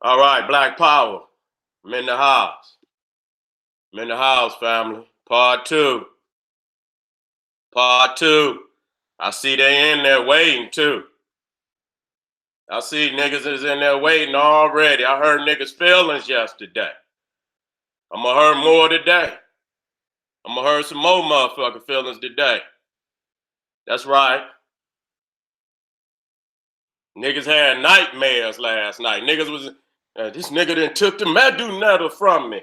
All right, Black Power. I'm in the house. I'm in the house, family. Part two. Part two. I see they in there waiting too. I see niggas is in there waiting already. I heard niggas' feelings yesterday. I'm gonna hear more today. I'm gonna hear some more motherfucking feelings today. That's right. Niggas had nightmares last night. Niggas was, this nigga done took the medu needle from me.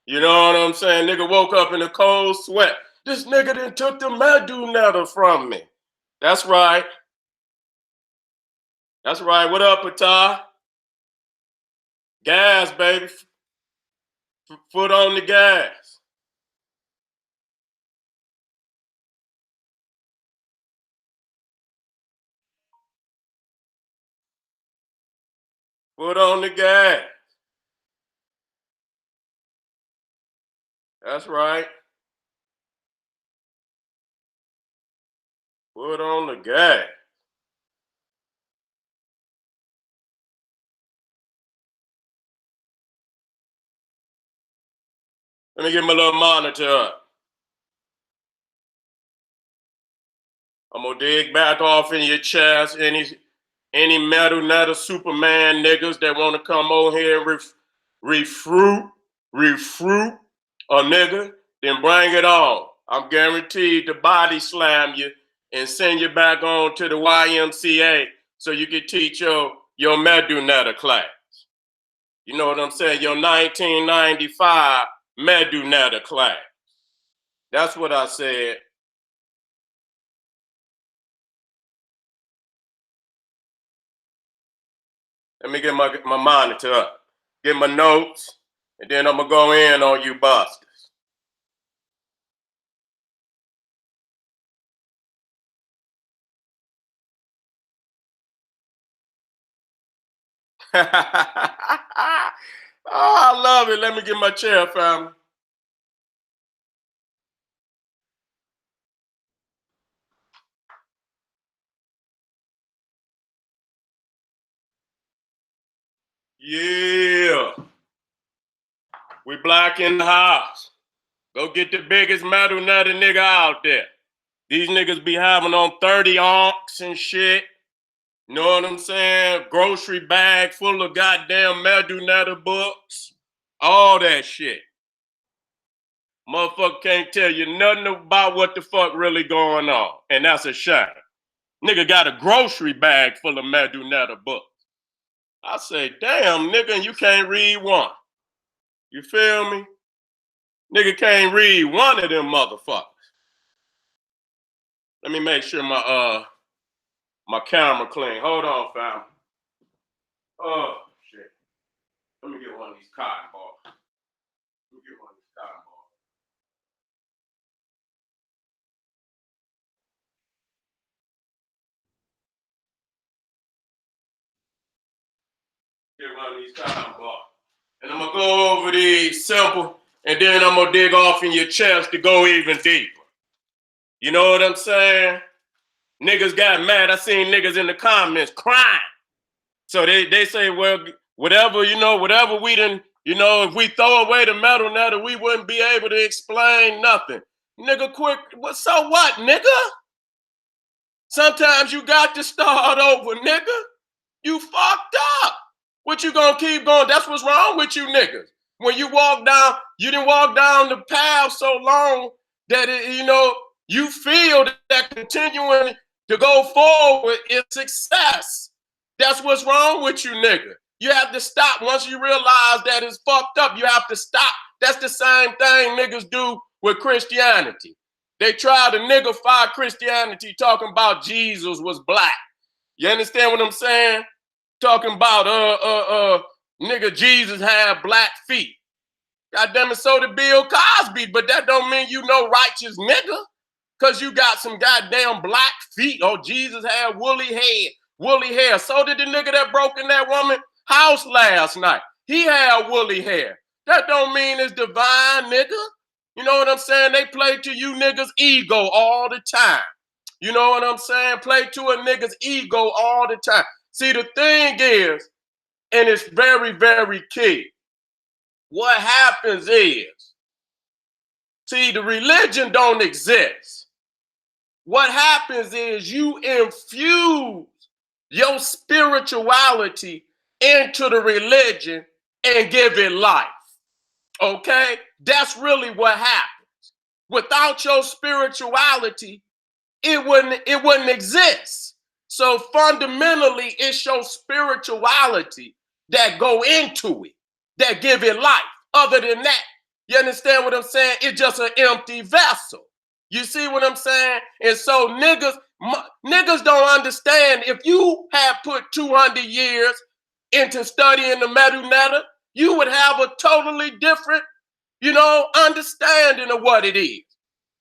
You know what I'm saying? Nigga woke up in a cold sweat. This nigga done took the medu needle from me. That's right. That's right. What up, Pata? Gas, baby. Foot on the gas. Foot on the gas. That's right. Foot on the gas. Let me get my little monitor up. I'm gonna dig back off in your chest. Any metal nutter Superman niggas that want to come over here and refruit a nigga, then bring it on. I'm guaranteed to body slam you and send you back on to the YMCA so you can teach your medu nutter class. You know what I'm saying? Your 1995 medu nutter class. That's what I said. Let me get my monitor up, get my notes, and then I'm gonna go in on you busters. Oh, I love it. Let me get my chair, family. Yeah. We black in the house. Go get the biggest metal nutty nigga out there. These niggas be having on 30 onks and shit. You know what I'm saying? Grocery bag full of goddamn metal nutter books. All that shit. Motherfucker can't tell you nothing about what the fuck really going on. And that's a shame. Nigga got a grocery bag full of metal nutter books. I say, damn, nigga, and you can't read one. You feel me? Nigga can't read one of them motherfuckers. Let me make sure my camera clean. Hold on, fam. Oh shit. Let me get one of these cotton balls. Let me get one of these cotton balls. Get one of these cotton balls. And I'm gonna go over these simple, and then I'm gonna dig off in your chest to go even deeper. You know what I'm saying? Niggas got mad. I seen niggas in the comments crying. So they say, well, whatever, whatever we didn't, if we throw away the metal nutter, we wouldn't be able to explain nothing. Nigga, quick, so what, nigga? Sometimes you got to start over, nigga. You fucked up. What you gonna keep going? That's what's wrong with you niggas. When you you didn't walk down the path so long that you feel that continuing to go forward is success. That's what's wrong with you niggas. You have to stop once you realize that it's fucked up. You have to stop. That's the same thing niggas do with Christianity. They try to niggify Christianity, talking about Jesus was black. You understand what I'm saying? Talking about nigga, Jesus had black feet. God damn it, so did Bill Cosby, but that don't mean you no righteous nigga. Cause you got some goddamn black feet. Oh, Jesus had woolly hair. So did the nigga that broke in that woman house last night. He had woolly hair. That don't mean it's divine, nigga. You know what I'm saying? They play to you niggas' ego all the time. You know what I'm saying? Play to a nigga's ego all the time. See, the thing is, and it's very, very key. What happens is, see, the religion don't exist. What happens is you infuse your spirituality into the religion and give it life. Okay? That's really what happens. Without your spirituality, it wouldn't exist. So fundamentally, it's your spirituality that go into it, that give it life. Other than that, you understand what I'm saying? It's just an empty vessel. You see what I'm saying? And so niggas don't understand. If you had put 200 years into studying the Medu, you would have a totally different, understanding of what it is.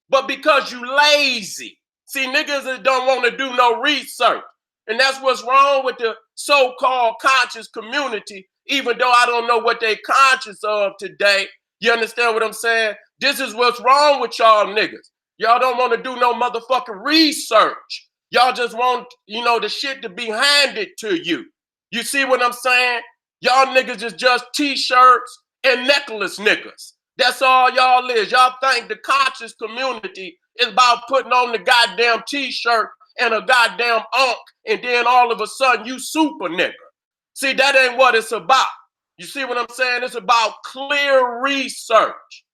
But because you lazy, see, niggas that don't want to do no research. And that's what's wrong with the so-called conscious community, even though I don't know what they conscious of today. You understand what I'm saying? This is what's wrong with y'all niggas. Y'all don't want to do no motherfucking research. Y'all just want, the shit to be handed to you. You see what I'm saying? Y'all niggas is just t-shirts and necklace niggas. That's all y'all is. Y'all think the conscious community is about putting on the goddamn t-shirt and a goddamn unk, and then all of a sudden you super nigga. See, that ain't what it's about. You see what I'm saying? It's about clear research.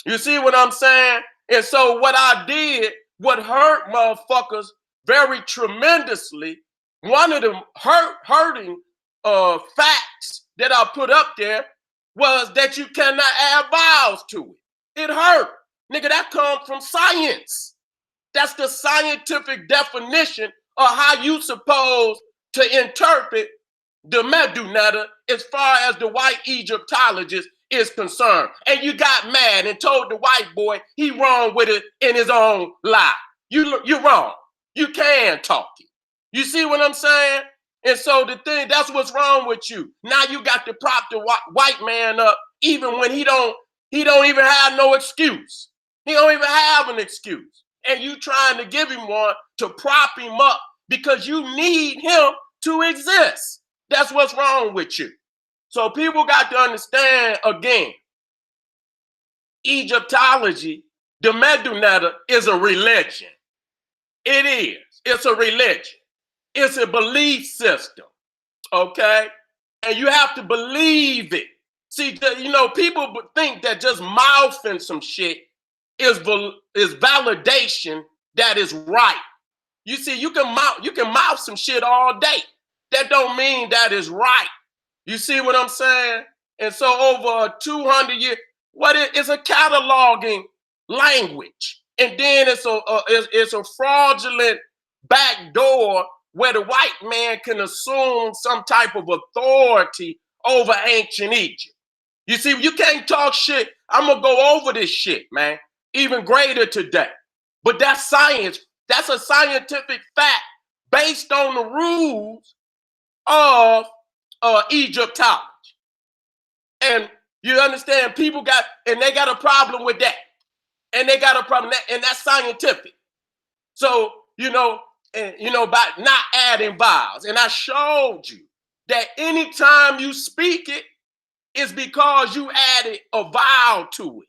You see what I'm saying? And so what I did, what hurt motherfuckers very tremendously, one of the hurting facts that I put up there was that you cannot add vowels to it. It hurt. Nigga, that comes from science. That's the scientific definition of how you supposed to interpret the Medu as far as the white Egyptologist is concerned. And you got mad and told the white boy he wrong with it in his own lie. You're wrong. You can talk it. You see what I'm saying? And so the thing, that's what's wrong with you. Now you got to prop the white man up even when he don't even have no excuse. He don't even have an excuse. And you trying to give him one to prop him up because you need him to exist. That's what's wrong with you. So people got to understand, again, Egyptology, the Medu is a religion. It is. It's a religion. It's a belief system, okay? And you have to believe it. See, people think that just mouthing some shit is validation that is right. You see, you can mouth some shit all day. That don't mean that is right. You see what I'm saying? And so over 200 years, it's a cataloging language. And then it's a fraudulent backdoor where the white man can assume some type of authority over ancient Egypt. You see, you can't talk shit. I'm going to go over this shit, man, even greater today. But that's science. That's a scientific fact based on the rules of Egyptology. And you understand, they got a problem with that. And they got a problem, and that's scientific. So, by not adding vowels. And I showed you that anytime you speak it, it's because you added a vowel to it.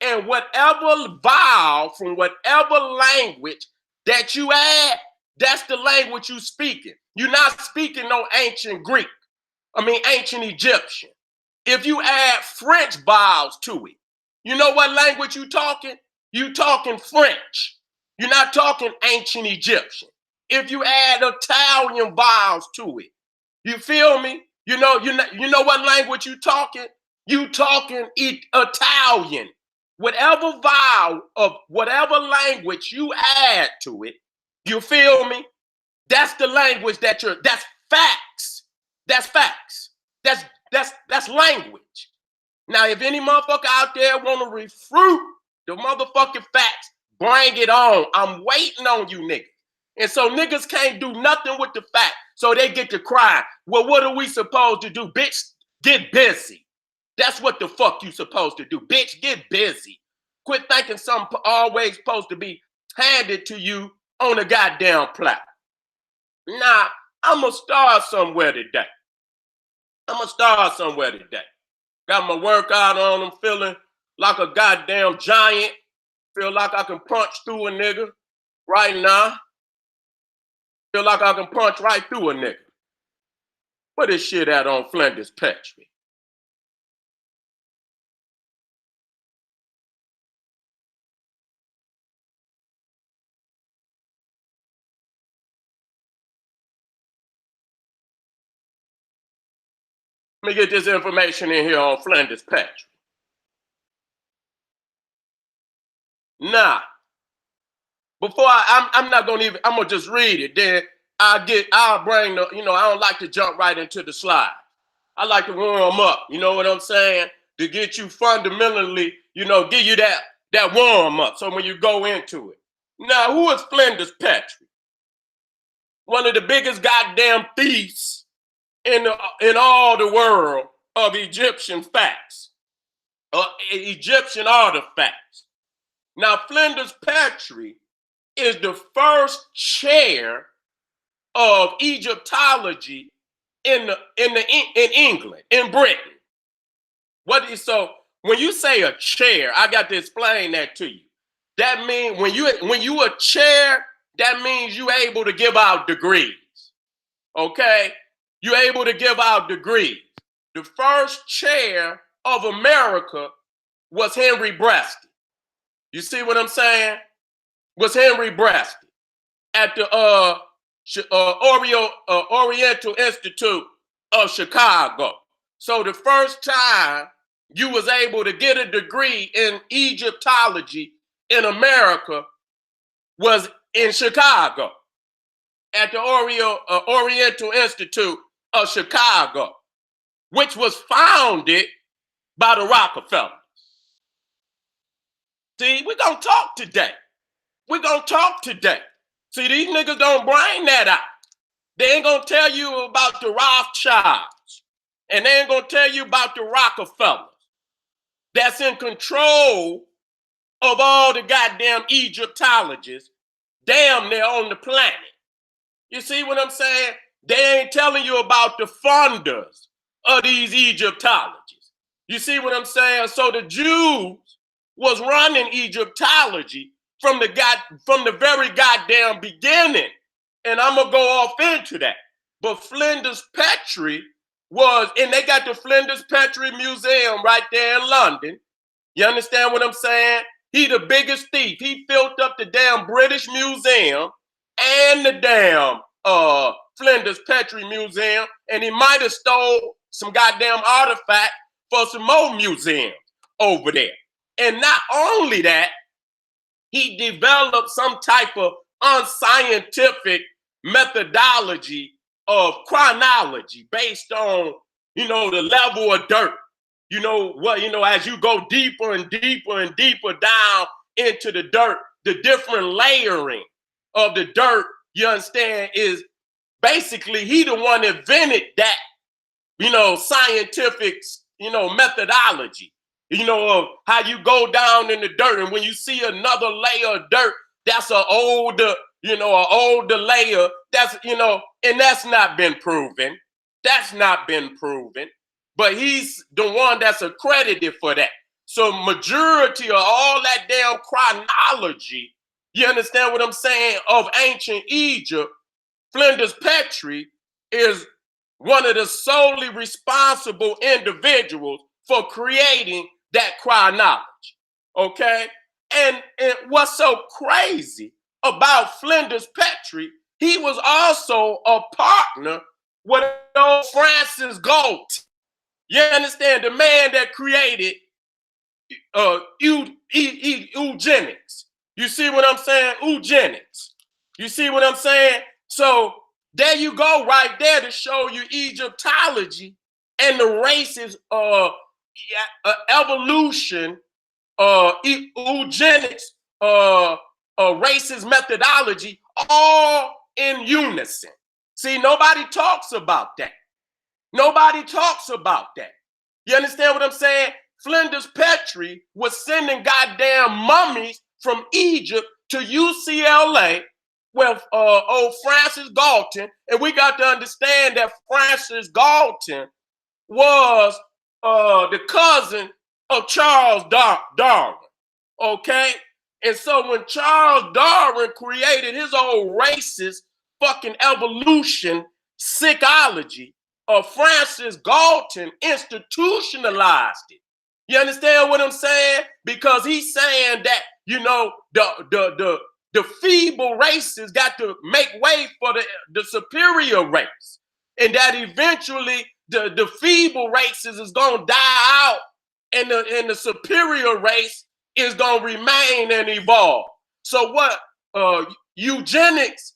And whatever vowel from whatever language that you add, that's the language you speaking. You're not speaking no ancient Egyptian. If you add French vowels to it, you know what language you talking? You talking French. You're not talking ancient Egyptian. If you add Italian vowels to it, you feel me? You know what language you talking? You talking Italian. Whatever vowel of whatever language you add to it, you feel me? That's the language that's facts. That's facts. That's language. Now, if any motherfucker out there want to refute the motherfucking facts, bring it on. I'm waiting on you niggas. And so niggas can't do nothing with the fact. So they get to cry. Well, what are we supposed to do? Bitch, get busy. That's what the fuck you supposed to do. Bitch, get busy. Quit thinking something always supposed to be handed to you on a goddamn platter. Nah, I'm going to start somewhere today. I'm gonna start somewhere today. Got my workout on. I'm feeling like a goddamn giant. Feel like I can punch through a nigga right now. Feel like I can punch right through a nigga. Where this shit at on Flinders Petrie? Let me get this information in here on Flinders Petrie. Now, before I'm not gonna even, I'm gonna just read it. Then I'll bring the, I don't like to jump right into the slide. I like to warm up, you know what I'm saying? To get you fundamentally, give you that warm up. So when you go into it. Now, who is Flinders Petrie? One of the biggest goddamn thieves in all the world of Egyptian facts, Egyptian artifacts. Now, Flinders Petrie is the first chair of Egyptology in England, in Britain. So when you say a chair, I got to explain that to you. That means when you a chair, that means you able to give out degrees. Okay? You're able to give out degrees. The first chair of America was Henry Breasty. You see what I'm saying? Was Henry Breasty at the Oriental Institute of Chicago. So the first time you was able to get a degree in Egyptology in America was in Chicago at the Oriental Institute of Chicago, which was founded by the Rockefellers. See, we're going to talk today. We're going to talk today. See, these niggas don't bring that out. They ain't going to tell you about the Rothschilds. And they ain't going to tell you about the Rockefellers that's in control of all the goddamn Egyptologists damn near on the planet. You see what I'm saying? They ain't telling you about the funders of these Egyptologists. You see what I'm saying? So the Jews was running Egyptology from the very goddamn beginning. And I'm going to go off into that. But Flinders Petrie was, and they got the Flinders Petrie Museum right there in London. You understand what I'm saying? He the biggest thief. He filled up the damn British Museum and the damn Flinders Petrie Museum, and he might have stole some goddamn artifact for some more museums over there. And not only that, he developed some type of unscientific methodology of chronology based on, the level of dirt. As you go deeper and deeper and deeper down into the dirt, the different layering of the dirt, you understand, is basically he the one that invented that, scientific, methodology, of how you go down in the dirt. And when you see another layer of dirt, that's an older layer. That's, and that's not been proven. That's not been proven. But he's the one that's accredited for that. So majority of all that damn chronology, you understand what I'm saying, of ancient Egypt, Flinders Petrie is one of the solely responsible individuals for creating that chronology. Okay? And what's so crazy about Flinders Petrie, he was also a partner with old Francis Galton. You understand? The man that created eugenics. You see what I'm saying? Eugenics. You see what I'm saying? So there you go right there to show you Egyptology and the races evolution, eugenics, racist methodology, all in unison. See, nobody talks about that. Nobody talks about that. You understand what I'm saying? Flinders Petrie was sending goddamn mummies from Egypt to UCLA with old Francis Galton. And we got to understand that Francis Galton was the cousin of Charles Darwin. Okay? And so when Charles Darwin created his old racist fucking evolution sickology, Francis Galton institutionalized it. You understand what I'm saying? Because he's saying that, you know, the feeble races got to make way for the superior race. And that eventually the feeble races is gonna die out and the superior race is gonna remain and evolve. So what eugenics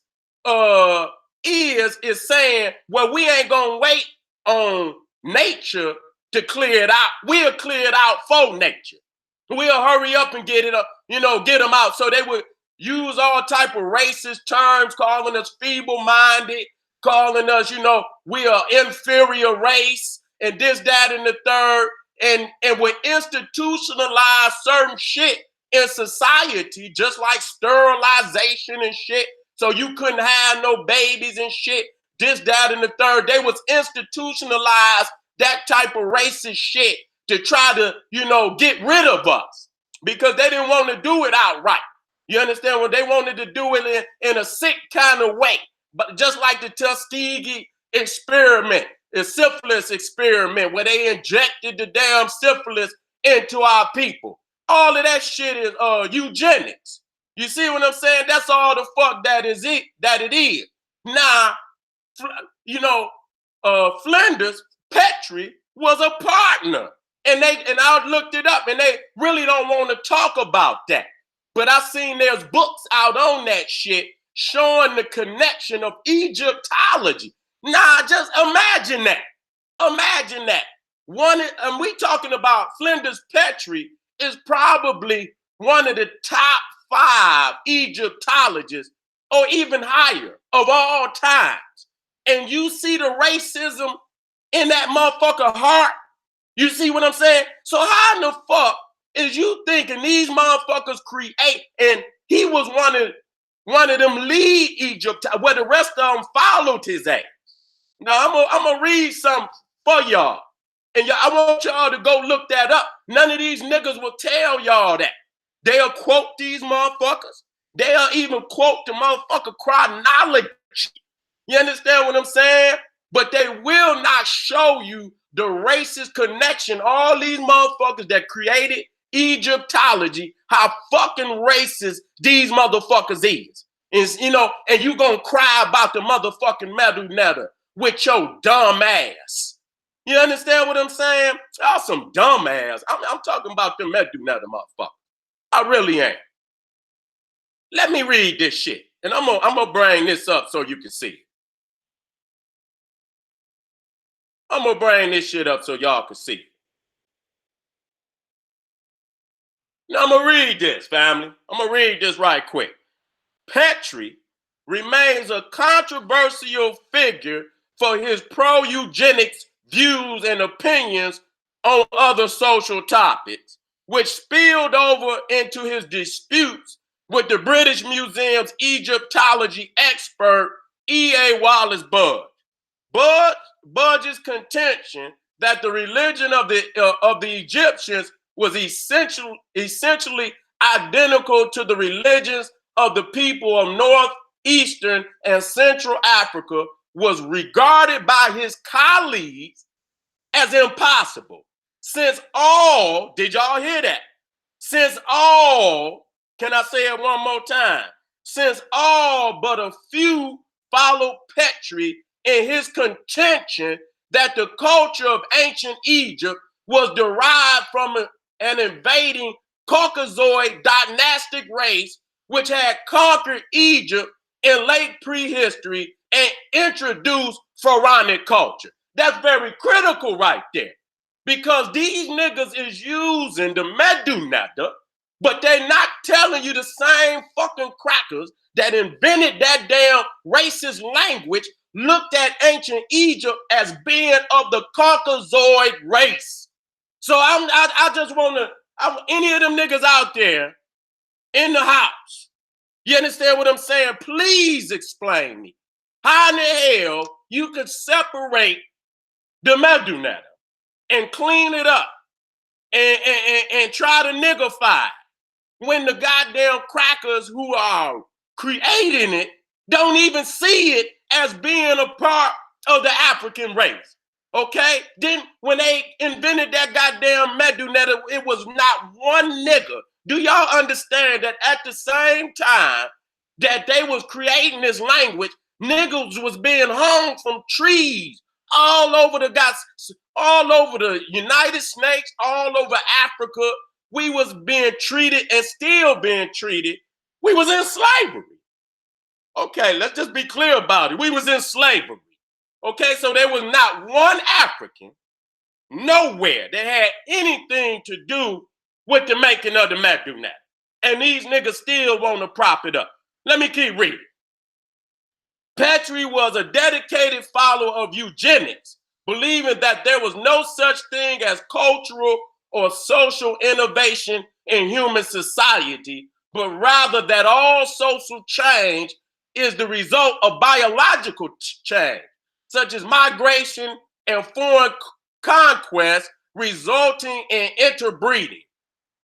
is saying, well, we ain't gonna wait on nature to clear it out. We'll clear it out for nature. We'll hurry up and get it up, you know, get them out. So they would use all type of racist terms, calling us feeble-minded, calling us, you know, we are inferior race, and this, that, and the third. And would institutionalize certain shit in society, just like sterilization and shit. So you couldn't have no babies and shit, this, that, and the third. They was institutionalized that type of racist shit to try to, you know, get rid of us because they didn't want to do it outright. You understand? What they wanted to do it in a sick kind of way, but just like the Tuskegee experiment, the syphilis experiment, where they injected the damn syphilis into our people. All of that shit is eugenics. You see what I'm saying? That's all the fuck that it is. Now, you know, Flinders Petrie was a partner, and I looked it up, and they really don't want to talk about that. But I seen there's books out on that shit showing the connection of Egyptology. Nah, just imagine that. Imagine that. And we talking about Flinders Petrie is probably one of the top 5 Egyptologists, or even higher, of all times. And you see the racism in that motherfucker heart. You see what I'm saying? So how in the fuck is you thinking these motherfuckers create? And he was one of them lead Egypt, where the rest of them followed his ass. Now I'm gonna read something for y'all, and I want y'all to go look that up. None of these niggas will tell y'all that. They'll quote these motherfuckers. They'll even quote the motherfucker chronology. You understand what I'm saying? But they will not show you the racist connection. All these motherfuckers that created Egyptology, how fucking racist these motherfuckers is. You know, and you gonna cry about the motherfucking Medu Netter with your dumb ass. You understand what I'm saying? Y'all some dumb ass. I'm talking about the Medu Netter motherfucker. I really am. Let me read this shit, and I'm gonna bring this up so you can see it. I'm gonna bring this shit up so y'all can see it. Now I'm gonna read this, family. I'm gonna read this right quick. Petrie remains a controversial figure for his pro-eugenics views and opinions on other social topics, which spilled over into his disputes with the British Museum's Egyptology expert E.A. Wallace Budge. Budge's contention that the religion of the Egyptians was essentially identical to the religions of the people of northeastern and central Africa was regarded by his colleagues as impossible. Since all, did y'all hear that? Since all, can I say it one more time? Since all but a few followed Petrie in his contention that the culture of ancient Egypt was derived from an invading Caucasoid dynastic race which had conquered Egypt in late prehistory and introduced pharaonic culture. That's very critical right there, because these niggas is using the Medu Netter, but they're not telling you the same fucking crackers that invented that damn racist language looked at ancient Egypt as being of the Caucasoid race. So I just want to, any of them niggas out there in the house, you understand what I'm saying? Please explain me how in the hell you could separate the Medu Netter. and clean it up and try to niggify it, when the goddamn crackers who are creating it don't even see it as being a part of the African race. Okay? Then when they invented that goddamn medunet, it was not one nigga. Do y'all understand that at the same time that they was creating this language, niggas was being hung from trees all over all over the United States, all over Africa. We was being treated and still being treated. We was in slavery. Okay, let's just be clear about it. We was in slavery. Okay, so there was not one African nowhere that had anything to do with the making of the medunet. And these niggas still want to prop it up. Let me keep reading. Petrie was a dedicated follower of eugenics, believing that there was no such thing as cultural or social innovation in human society, but rather that all social change is the result of biological change, such as migration and foreign conquest resulting in interbreeding.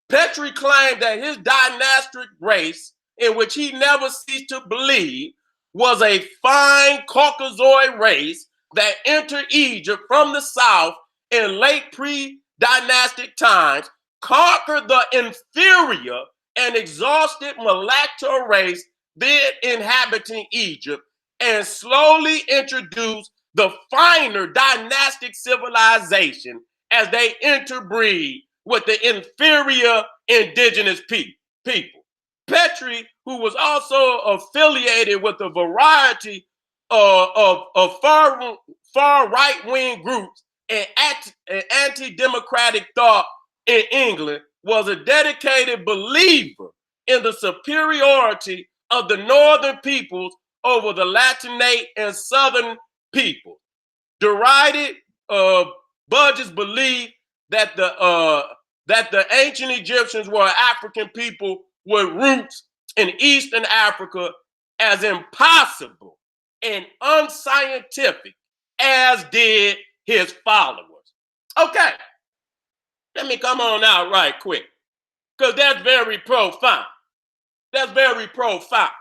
Petrie claimed that his dynastic race, in which he never ceased to believe, was a fine Caucasoid race that entered Egypt from the south in late pre-dynastic times, conquered the inferior and exhausted mulatto race then inhabiting Egypt, and slowly introduced the finer dynastic civilization as they interbreed with the inferior indigenous people. Petrie, who was also affiliated with a variety of far right-wing groups and anti-democratic thought in England, was a dedicated believer in the superiority of the northern peoples over the Latinate and southern people. Derided Budge's belief that the ancient Egyptians were African people with roots in Eastern Africa as impossible and unscientific, as did his followers. Okay, let me come on out right quick, because that's very profound. That's very profound.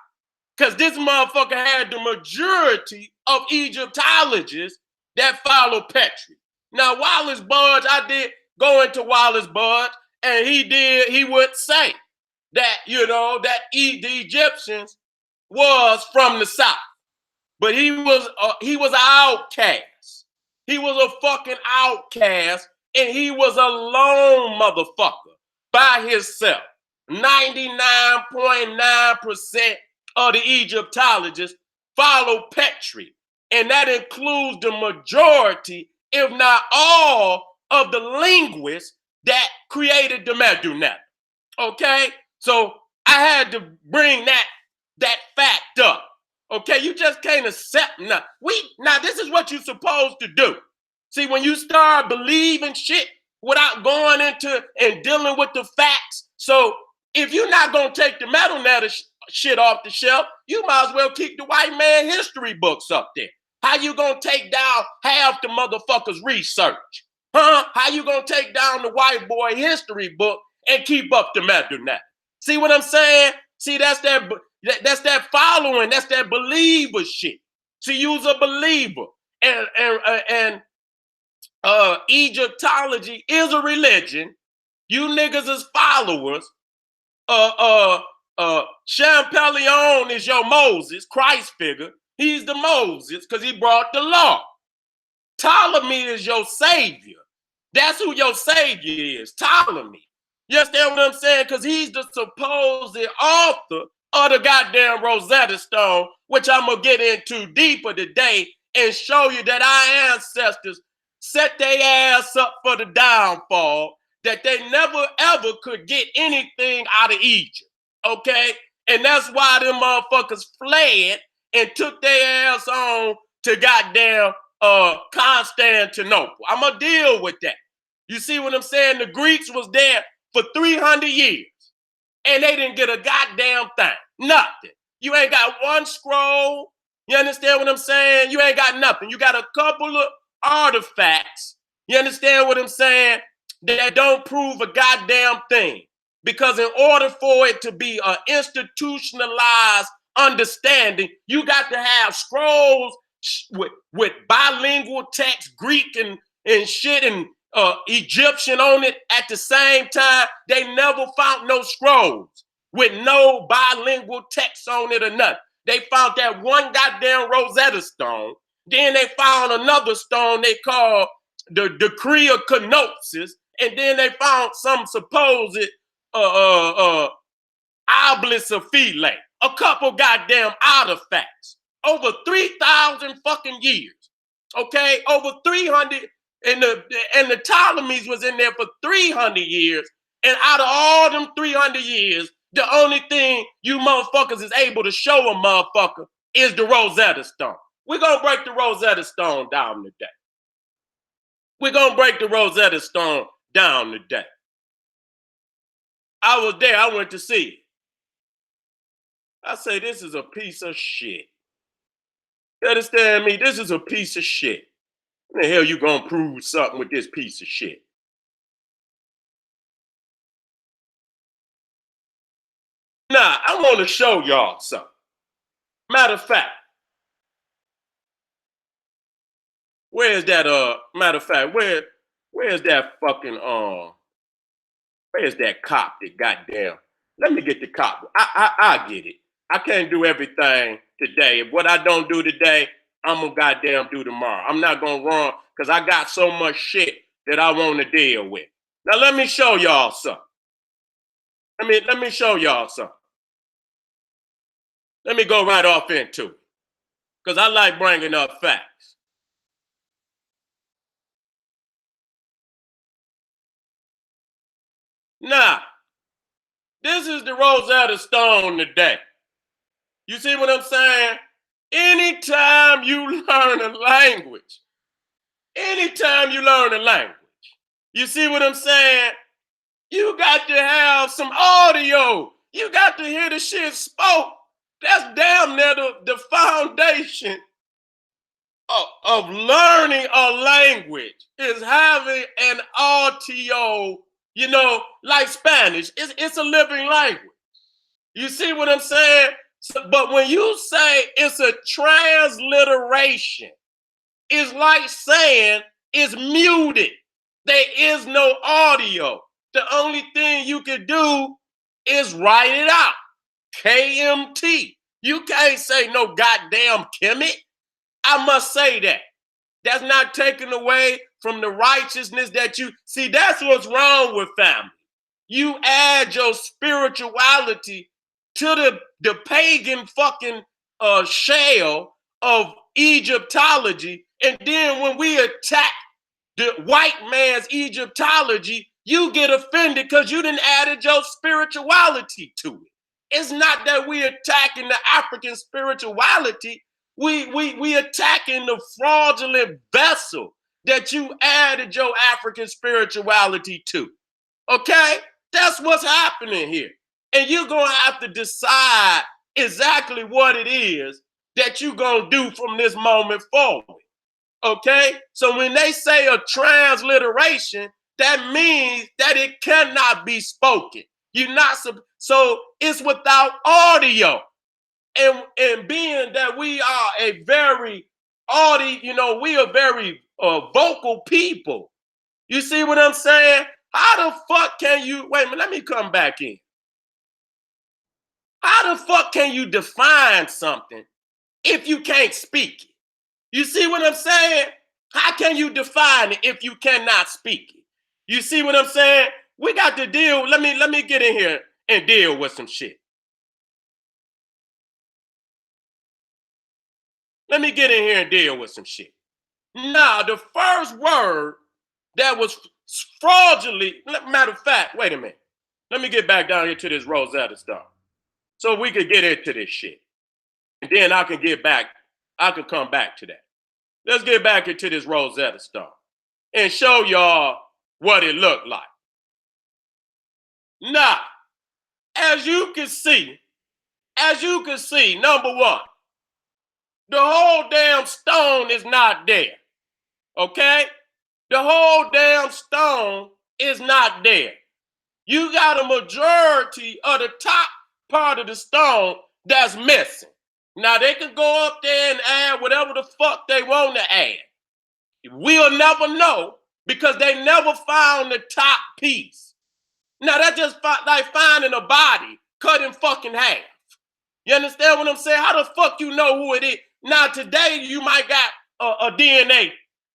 Because this motherfucker had the majority of Egyptologists that follow Petrie. Now, Wallace Budge, I did go into Wallace Budge, and he would say that, that the Egyptians was from the South. But he was an outcast. He was a fucking outcast, and he was a lone motherfucker by himself. 99.9% of the Egyptologists follow Petrie, and that includes the majority, if not all, of the linguists that created the medunet. Okay, so I had to bring that fact up. Okay, you just can't accept nothing. Now this is what you're supposed to do. See, when you start believing shit without going into and dealing with the facts, so if you're not gonna take the medunet shit off the shelf, you might as well keep the white man history books up there. How you gonna take down half the motherfuckers' research? Huh? How you gonna take down the white boy history book and keep up the medunet? See what I'm saying? See, that's that following, that's that believer shit. See, you's a believer. And Egyptology is a religion. You niggas is followers. Champollion is your Moses, Christ figure. He's the Moses because he brought the law. Ptolemy is your savior. That's who your savior is, Ptolemy. You understand what I'm saying? Because he's the supposed author of the goddamn Rosetta Stone, which I'm going to get into deeper today and show you that our ancestors set their ass up for the downfall, that they never ever could get anything out of Egypt, okay? And that's why them motherfuckers fled and took their ass on to goddamn Constantinople. I'm going to deal with that. You see what I'm saying? The Greeks was there for 300 years, and they didn't get a goddamn thing. Nothing. You ain't got one scroll. You understand what I'm saying? You ain't got nothing. You got a couple of artifacts, You understand what I'm saying? That don't prove a goddamn thing. Because in order for it to be an institutionalized understanding, you got to have scrolls with bilingual text, Greek and shit, and Egyptian on it at the same time. They never found no scrolls with no bilingual text on it or nothing. They found that one goddamn Rosetta Stone. Then they found another stone they called the Decree of Kenosis. And then they found some supposed obelisk of Philae, a couple goddamn artifacts over 3,000 fucking years. Okay, over 300, and the Ptolemies was in there for 300 years. And out of all them 300 years, the only thing you motherfuckers is able to show a motherfucker is the Rosetta Stone. We're gonna break the Rosetta Stone down today. We're gonna break the Rosetta Stone down today. I was there, I went to see it. I say, this is a piece of shit. You understand me? This is a piece of shit. When the hell you gonna prove something with this piece of shit? Nah, I want to show y'all something. Matter of fact, where's that matter of fact, where's that fucking where's that cop that goddamn? Let me get the cop. I get it. I can't do everything today. If what I don't do today, I'm gonna goddamn do tomorrow. I'm not gonna run because I got so much shit that I want to deal with. Now let me show y'all something. Let me show y'all something. Let me go right off into it because I like bringing up facts. Now, this is the Rosetta Stone today. You see what I'm saying? Anytime you learn a language, you see what I'm saying? You got to have some audio. You got to hear the shit spoke. That's damn near the foundation of learning a language is having an audio, like Spanish. It's a living language. You see what I'm saying? So, but when you say it's a transliteration, it's like saying it's muted. There is no audio. The only thing you can do is write it out. KMT. You can't say no goddamn Kemet. I must say that. That's not taken away from the righteousness that you see. That's what's wrong with family. You add your spirituality to the pagan fucking shell of Egyptology, and then when we attack the white man's Egyptology, you get offended because you didn't added your spirituality to it. It's not that we attacking the African spirituality. We attacking the fraudulent vessel that you added your African spirituality to. Okay? That's what's happening here. And you're going to have to decide exactly what it is that you're going to do from this moment forward. Okay? So when they say a transliteration, that means that it cannot be spoken. You're not so it's without audio. And being that we are a very we are very vocal people. You see what I'm saying? How the fuck can you wait a minute, let me come back in. How the fuck can you define something if you can't speak it? You see what I'm saying? How can you define it if you cannot speak it? You see what I'm saying? We got to deal. Let me get in here and deal with some shit. Let me get in here and deal with some shit. Now, the first word that was fraudulently, matter of fact, wait a minute. Let me get back down here to this Rosetta Stone so we could get into this shit. And then I can come back to that. Let's get back into this Rosetta Stone and show y'all what it looked like. Now, as you can see, number one, the whole damn stone is not there. Okay? The whole damn stone is not there. You got a majority of the top part of the stone that's missing. Now they can go up there and add whatever the fuck they want to add. We'll never know because they never found the top piece. Now that's just like finding a body cut in fucking half. You understand what I'm saying? How the fuck you know who it is? Now today you might got a DNA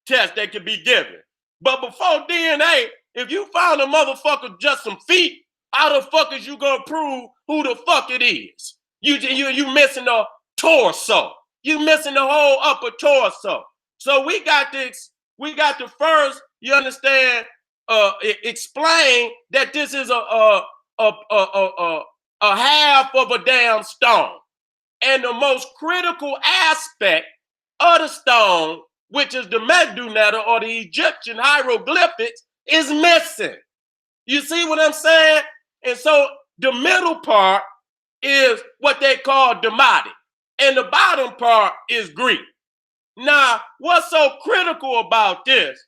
test that could be given. But before DNA, if you found a motherfucker just some feet, how the fuck is you gonna prove who the fuck it is? You missing the torso. You missing the whole upper torso. So we got to first, you understand, explain that this is a half of a damn stone. And the most critical aspect of the stone, which is the Medunetta or the Egyptian hieroglyphics, is missing. You see what I'm saying? And so the middle part is what they call Demotic, and the bottom part is Greek. Now, what's so critical about this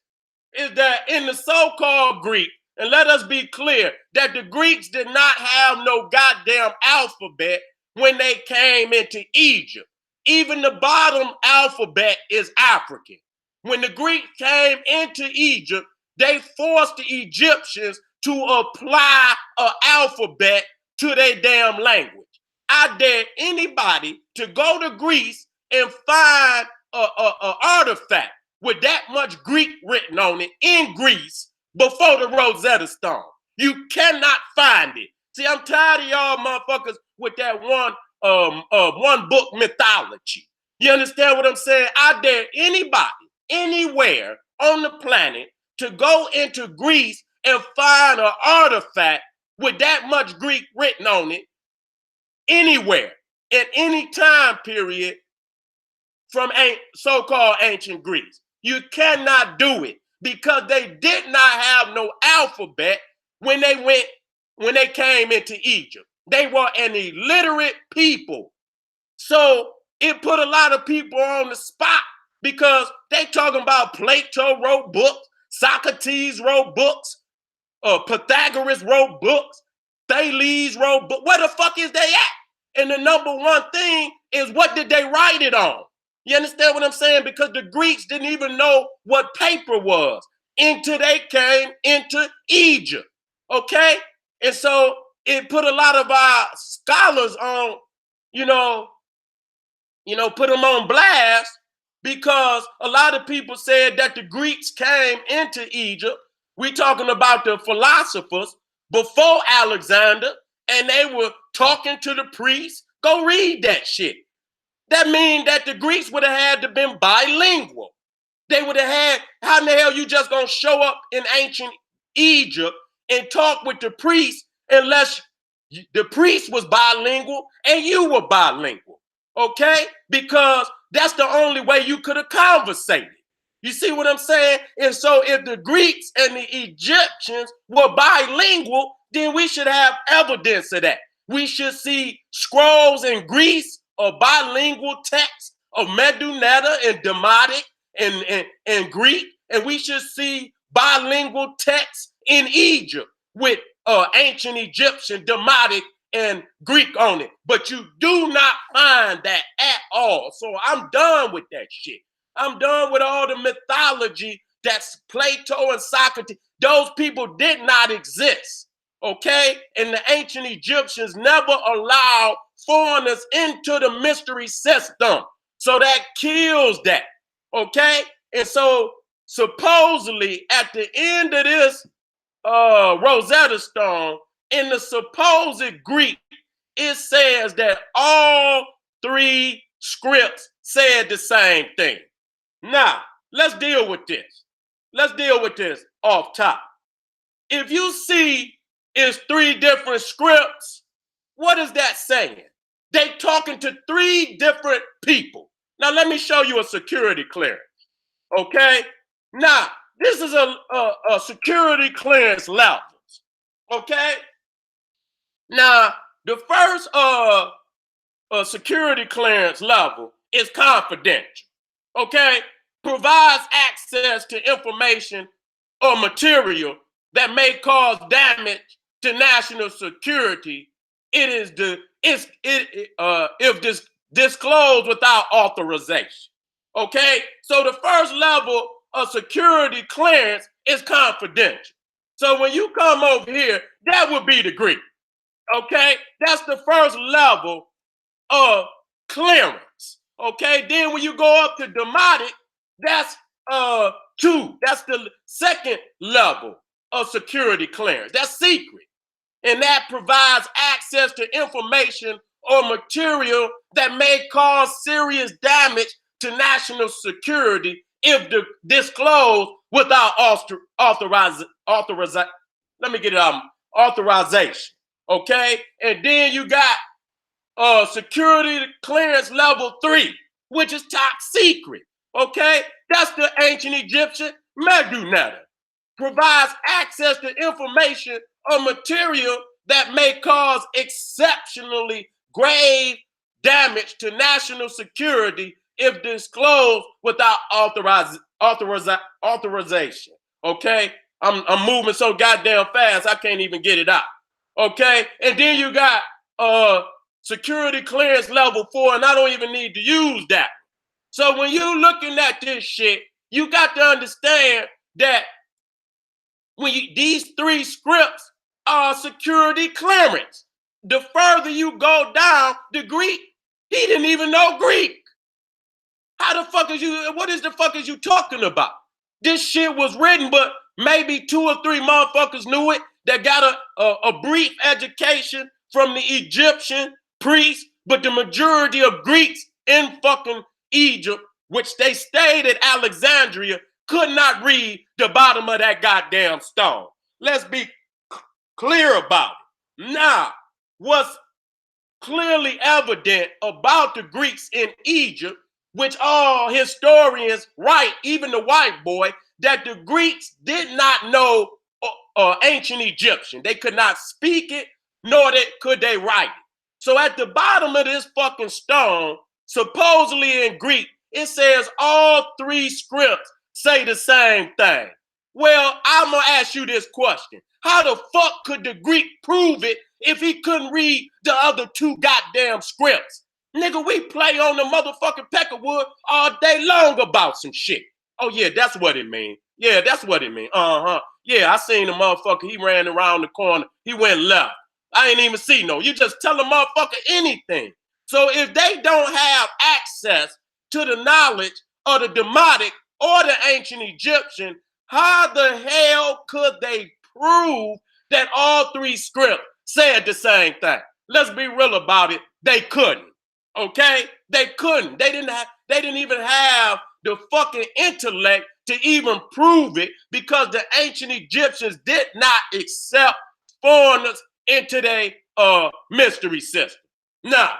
is that in the so-called Greek, and let us be clear, that the Greeks did not have no goddamn alphabet when they came into Egypt. Even the bottom alphabet is African. When the Greeks came into Egypt, they forced the Egyptians to apply an alphabet to their damn language. I dare anybody to go to Greece and find an artifact with that much Greek written on it in Greece before the Rosetta Stone. You cannot find it. See, I'm tired of y'all motherfuckers with that one book mythology. You understand what I'm saying? I dare anybody, anywhere on the planet to go into Greece and find an artifact with that much Greek written on it anywhere, at any time period from so-called ancient Greece. You cannot do it because they did not have no alphabet when they came into Egypt. They were an illiterate people. So it put a lot of people on the spot because they talking about Plato wrote books, Socrates wrote books, Pythagoras wrote books, Thales wrote books. Where the fuck is they at? And the number one thing is, what did they write it on? You understand what I'm saying? Because the Greeks didn't even know what paper was until they came into Egypt. Okay? And so it put a lot of our scholars on, put them on blast, because a lot of people said that the Greeks came into Egypt. We talking about the philosophers before Alexander, and they were talking to the priests. Go read that shit. That means that the Greeks would have had to been bilingual. They would have had, how in the hell you just gonna show up in ancient Egypt and talk with the priests unless the priest was bilingual and you were bilingual, okay? Because that's the only way you could have conversated. You see what I'm saying? And so if the Greeks and the Egyptians were bilingual, then we should have evidence of that. We should see scrolls in Greece or bilingual texts of Medunetta and Demotic and Greek, and we should see bilingual texts in Egypt with ancient Egyptian, Demotic, and Greek on it. But you do not find that at all. So I'm done with that shit. I'm done with all the mythology that's Plato and Socrates. Those people did not exist, okay? And the ancient Egyptians never allowed foreigners into the mystery system. So that kills that, okay? And so supposedly at the end of this Rosetta Stone, in the supposed Greek, it says that all three scripts said the same thing. Now, let's deal with this. Let's deal with this off top. If you see it's three different scripts, what is that saying? They talking to three different people. Now, let me show you a security clearance, okay? Now, this is a security clearance levels, okay? Now, the first security clearance level is confidential, okay? Provides access to information or material that may cause damage to national security, if disclosed without authorization. Okay, so the first level of security clearance is confidential. So when you come over here, that would be the Greek. Okay, that's the first level of clearance. Okay, then when you go up to demotic, that's 2. That's the second level of security clearance. That's secret, and that provides access to information or material that may cause serious damage to national security if disclosed without authorization. Okay, and then you got security clearance level 3, which is top secret. Okay, that's the ancient Egyptian Medunetta. Provides access to information or material that may cause exceptionally grave damage to national security if disclosed without authorization. Okay, I'm moving so goddamn fast I can't even get it out. Okay, and then you got security clearance level 4, and I don't even need to use that. So when you're looking at this shit, you got to understand that these 3 scripts are security clearance. The further you go down, the Greek, he didn't even know Greek. How the fuck is you, what is the fuck is you talking about? This shit was written, but maybe 2 or 3 motherfuckers knew it that got a brief education from the Egyptian priests, but the majority of Greeks in fucking Egypt, which they stayed at Alexandria, could not read the bottom of that goddamn stone. Let's be clear about it. Now, what's clearly evident about the Greeks in Egypt, which all historians write, even the white boy, that the Greeks did not know ancient Egyptian. They could not speak it, nor could they write it. So at the bottom of this fucking stone, supposedly in Greek, it says all 3 scripts say the same thing. Well, I'm gonna ask you this question. How the fuck could the Greek prove it if he couldn't read the other 2 goddamn scripts? Nigga, we play on the motherfucking peckerwood all day long about some shit. Oh yeah, that's what it mean. Yeah, that's what it mean. Yeah, I seen the motherfucker, he ran around the corner, he went left. I ain't even see no. You just tell the motherfucker anything. So if they don't have access to the knowledge of the Demotic or the ancient Egyptian, how the hell could they prove that all 3 scripts said the same thing? Let's be real about it. They couldn't. Okay? They couldn't. They didn't even have the fucking intellect to even prove it because the ancient Egyptians did not accept foreigners into their mystery system. Now,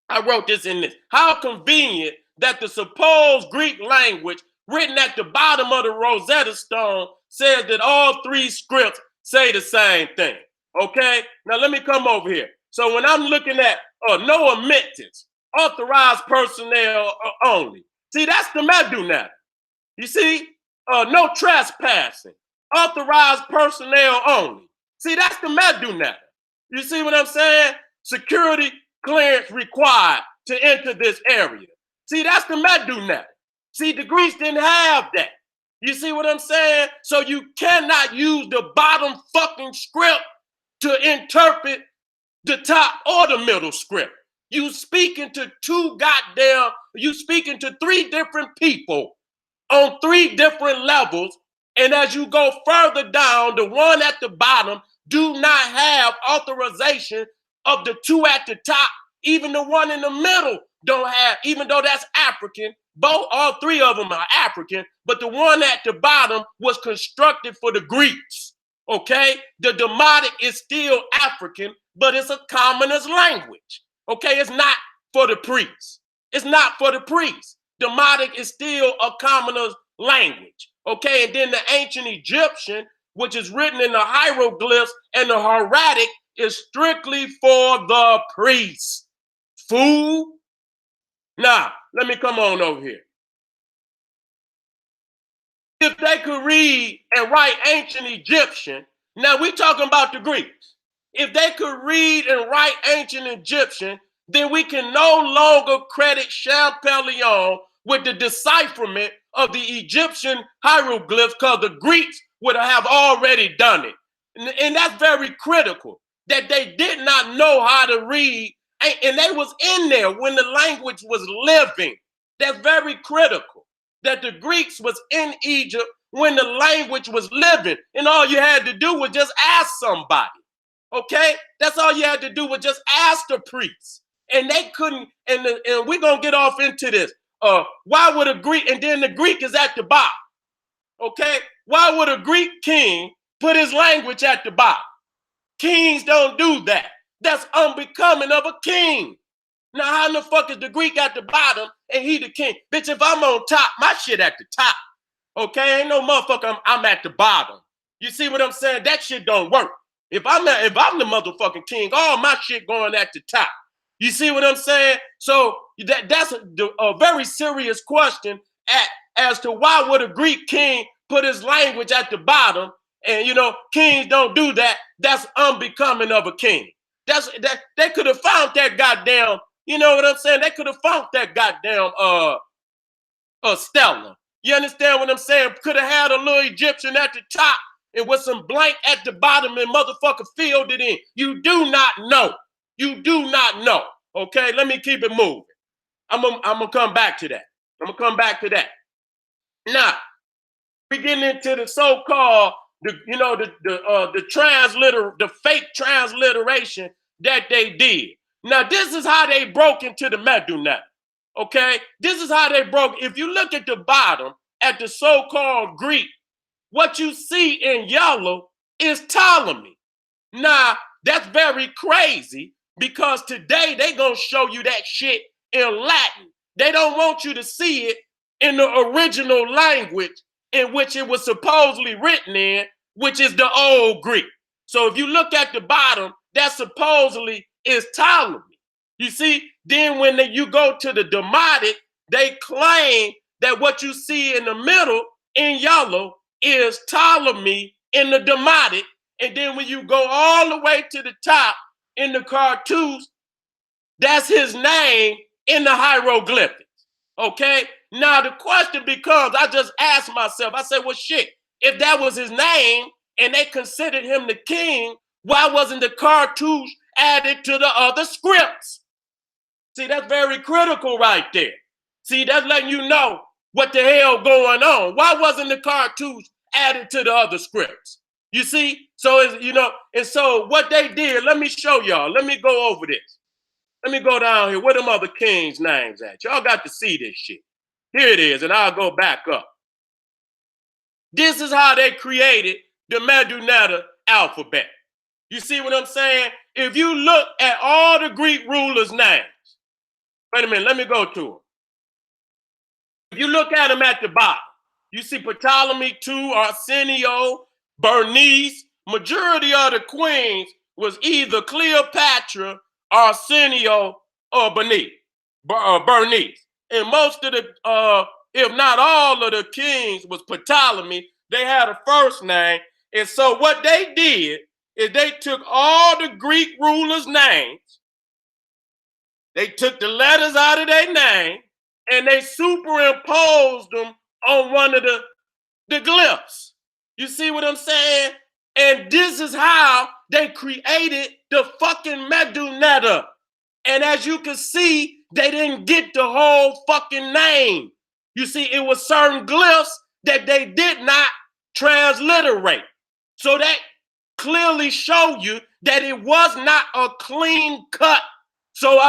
I wrote this in this. How convenient that the supposed Greek language written at the bottom of the Rosetta Stone says that all 3 scripts say the same thing. Okay? Now let me come over here. So when I'm looking at no omittance, authorized personnel only. See, that's the Medunetta. You see? No trespassing, authorized personnel only. See, that's the Medunetta. You see what I'm saying? Security clearance required to enter this area. See, that's the Medunetta. See, the Greeks didn't have that. You see what I'm saying? So you cannot use the bottom fucking script to interpret the top or the middle script. You speaking to 3 different people on 3 different levels. And as you go further down, the one at the bottom do not have authorization of the 2 at the top. Even the one in the middle don't have, even though that's African. All 3 of them are African, but the one at the bottom was constructed for the Greeks. Okay? The Demotic is still African, but it's a commonest language. Okay? It's not for the priests. It's not for the priests. Demotic is still a commonest language. Okay? And then the ancient Egyptian, which is written in the hieroglyphs and the hieratic, is strictly for the priests. Fool. Now, let me come on over here. if they could read and write ancient Egyptian, now we talking about the Greeks. If they could read and write ancient Egyptian, then we can no longer credit Champollion with the decipherment of the Egyptian hieroglyphs because the Greeks would have already done it. And that's very critical, that they did not know how to read, and they was in there when the language was living. That's very critical, that the Greeks was in Egypt when the language was living, and all you had to do was just ask somebody, okay? That's all you had to do was just ask the priests, and they couldn't, and we're going to get off into this. Why would a Greek, and then the Greek is at the bottom, okay? Why would a Greek king put his language at the bottom? Kings don't do that. That's unbecoming of a king. Now, how in the fuck is the Greek at the bottom and he the king? Bitch, if I'm on top, my shit at the top. Okay, ain't no motherfucker, I'm at the bottom. You see what I'm saying? That shit don't work. If I'm the motherfucking king, all my shit going at the top. You see what I'm saying? So that's a very serious question as to why would a Greek king put his language at the bottom? And you know, kings don't do that. That's unbecoming of a king. That they could have found that goddamn, you know what I'm saying? They could have found that goddamn Stella. You understand what I'm saying? Could have had a little Egyptian at the top and with some blank at the bottom and motherfucker filled it in. You do not know. You do not know. Okay, let me keep it moving. I'm gonna come back to that. Now, we getting into the so-called, the fake transliteration that they did. Now, this is how they broke into the Medu. Okay, this is how they broke. If you look at the bottom at the so-called Greek, what you see in yellow is Ptolemy. Now, that's very crazy because today they gonna show you that shit in Latin. They don't want you to see it in the original language in which it was supposedly written in, which is the old Greek. So if you look at the bottom, that supposedly is Ptolemy. You see, then when you go to the Demotic, they claim that what you see in the middle in yellow is Ptolemy in the Demotic. And then when you go all the way to the top in the cartoons, that's his name in the hieroglyphics. Okay? Now the question becomes, I just asked myself, I said, well, shit, if that was his name and they considered him the king, why wasn't the cartouche added to the other scripts? See, that's very critical right there. See, that's letting you know what the hell going on. Why wasn't the cartouche added to the other scripts? You see? So, and so what they did, let me show y'all. Let me go over this. Let me go down here. Where them other kings' names at? Y'all got to see this shit. Here it is, and I'll go back up. This is how they created the Medu alphabet. You see what I'm saying? If you look at all the Greek rulers' names, wait a minute, let me go to them. If you look at them at the bottom, you see PT.2, Arsenio, Bernice. Majority of the queens was either Cleopatra, Arsenio, or Bernice. And most of the, if not all of the kings was Ptolemy. They had a first name. And so what they did is they took all the Greek rulers' names, they took the letters out of their name, and they superimposed them on one of the glyphs. You see what I'm saying? And this is how they created the fucking Medu. And as you can see, they didn't get the whole fucking name. You see, it was certain glyphs that they did not transliterate. So that clearly showed you that it was not a clean cut. So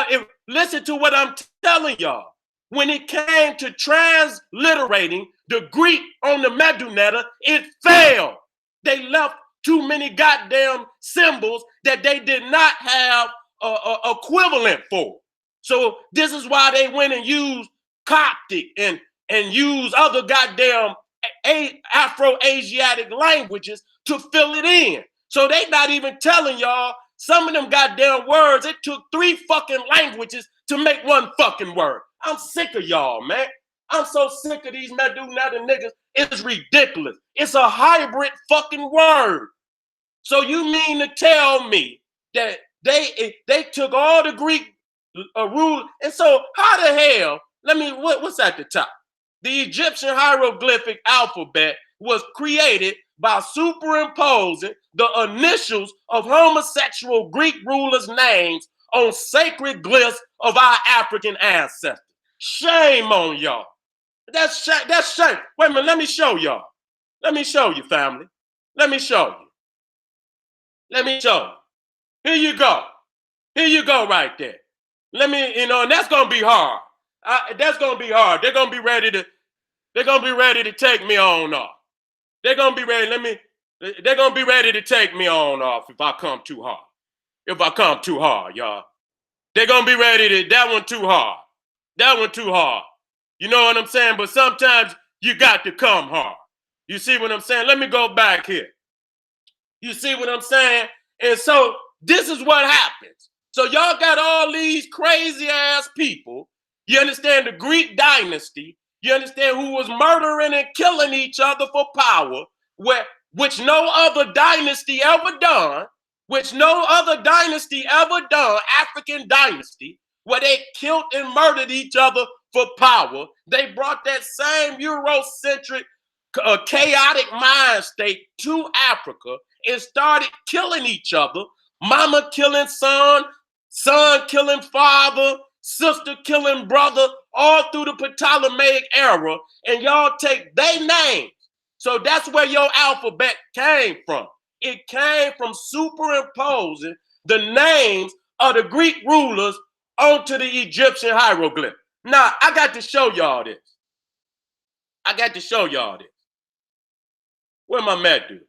listen to what I'm telling y'all. When it came to transliterating the Greek on the Medu, it failed. They left too many goddamn symbols that they did not have a equivalent for. So this is why they went and used Coptic and used other goddamn Afro-Asiatic languages to fill it in. So they not even telling y'all some of them goddamn words, it took 3 fucking languages to make 1 fucking word. I'm sick of y'all, man. I'm so sick of these Medu niggas. is ridiculous. It's a hybrid fucking word. So you mean to tell me that they took all the Greek rule, and so how the hell? What's at the top? The Egyptian hieroglyphic alphabet was created by superimposing the initials of homosexual Greek rulers' names on sacred glyphs of our African ancestors. Shame on y'all. That's shame. Wait a minute, let me show y'all. Let me show you, family. Let me show you. Let me show you. Here you go. Here you go right there. Let me, and that's gonna be hard. That's gonna be hard. They're gonna be ready to take me on off. They're gonna be ready. They're gonna be ready to take me on off if I come too hard. If I come too hard, y'all. They're gonna be ready to, that one too hard. That one too hard. You know what I'm saying? But sometimes you got to come hard. You see what I'm saying? Let me go back here. You see what I'm saying? And so this is what happens. So y'all got all these crazy ass people. You understand the Greek dynasty. You understand who was murdering and killing each other for power, which no other dynasty ever done, African dynasty, where they killed and murdered each other for power. They brought that same Eurocentric, chaotic mind state to Africa and started killing each other. Mama killing son, son killing father, sister killing brother, all through the Ptolemaic era. And y'all take their names. So that's where your alphabet came from. It came from superimposing the names of the Greek rulers onto the Egyptian hieroglyph. Now, I got to show y'all this. Where my mat dude?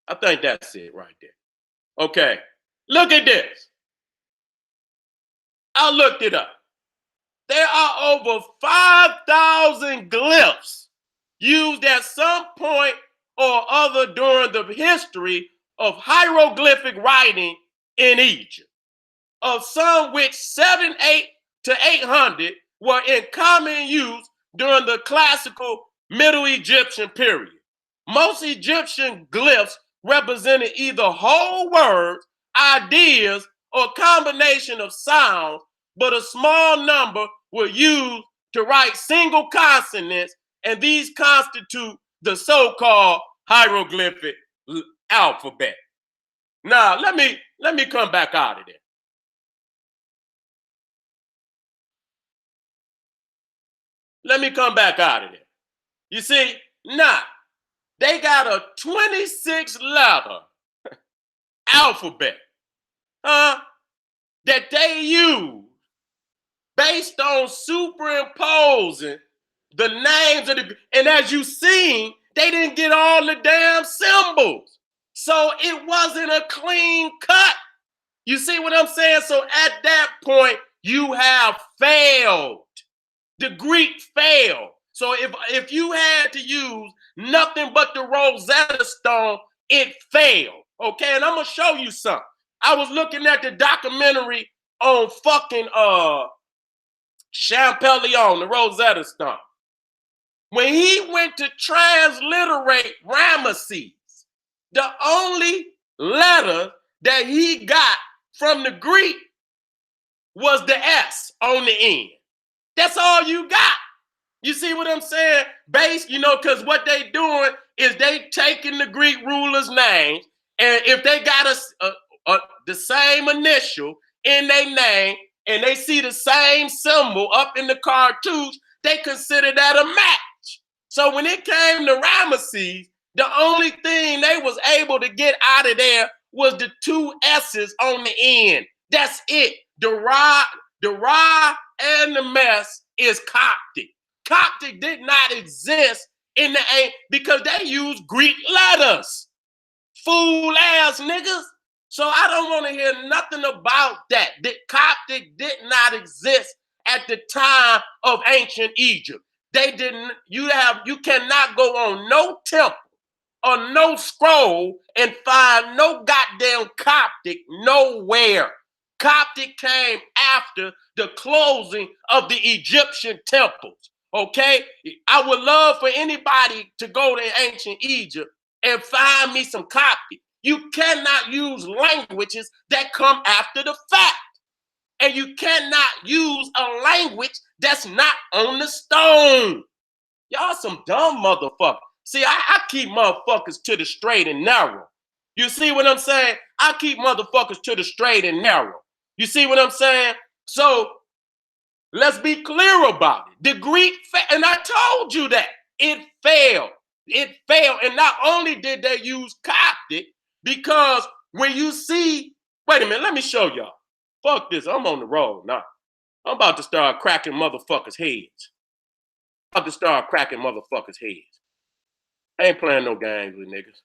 I think that's it right there. Okay, look at this. I looked it up. There are over 5,000 glyphs used at some point or other during the history of hieroglyphic writing in Egypt, of some which 700 to 800 were in common use during the classical Middle Egyptian period. Most Egyptian glyphs represented either whole words, ideas, or combination of sounds, but a small number were used to write single consonants, and these constitute the so-called hieroglyphic alphabet. Now, let me come back out of there. Let me come back out of there. You see, now, they got a 26-letter alphabet that they use based on superimposing the names of the, and as you seen, they didn't get all the damn symbols. So it wasn't a clean cut. You see what I'm saying? So at that point, you have failed. The Greek failed. So if you had to use nothing but the Rosetta Stone, it failed. Okay, and I'm gonna show you something. I was looking at the documentary on fucking Champollion, the Rosetta Stone. When he went to transliterate Ramesses, the only letter that he got from the Greek was the S on the end. That's all you got. You see what I'm saying? Because what they doing is they taking the Greek rulers' names, and if they got the same initial in their name, and they see the same symbol up in the cartouche, they consider that a match. So when it came to Ramesses, the only thing they was able to get out of there was the two S's on the end. That's it. The Ra and the Mess is Coptic. Coptic did not exist in the A because they used Greek letters. Fool ass niggas. So I don't want to hear nothing about that. The Coptic did not exist at the time of ancient Egypt. They didn't. You cannot go on no temple or no scroll and find no goddamn Coptic nowhere. Coptic came after the closing of the Egyptian temples. Okay, I would love for anybody to go to ancient Egypt and find me some Coptic. You cannot use languages that come after the fact. And you cannot use a language that's not on the stone. Y'all some dumb motherfuckers. See, I keep motherfuckers to the straight and narrow. You see what I'm saying? I keep motherfuckers to the straight and narrow. You see what I'm saying? So let's be clear about it. The Greek, and I told you that it failed. It failed. And not only did they use Coptic, because when you see, wait a minute, let me show y'all. Fuck this, I'm on the road now. I'm about to start cracking motherfuckers' heads. I'm about to start cracking motherfuckers' heads. I ain't playing no games with niggas.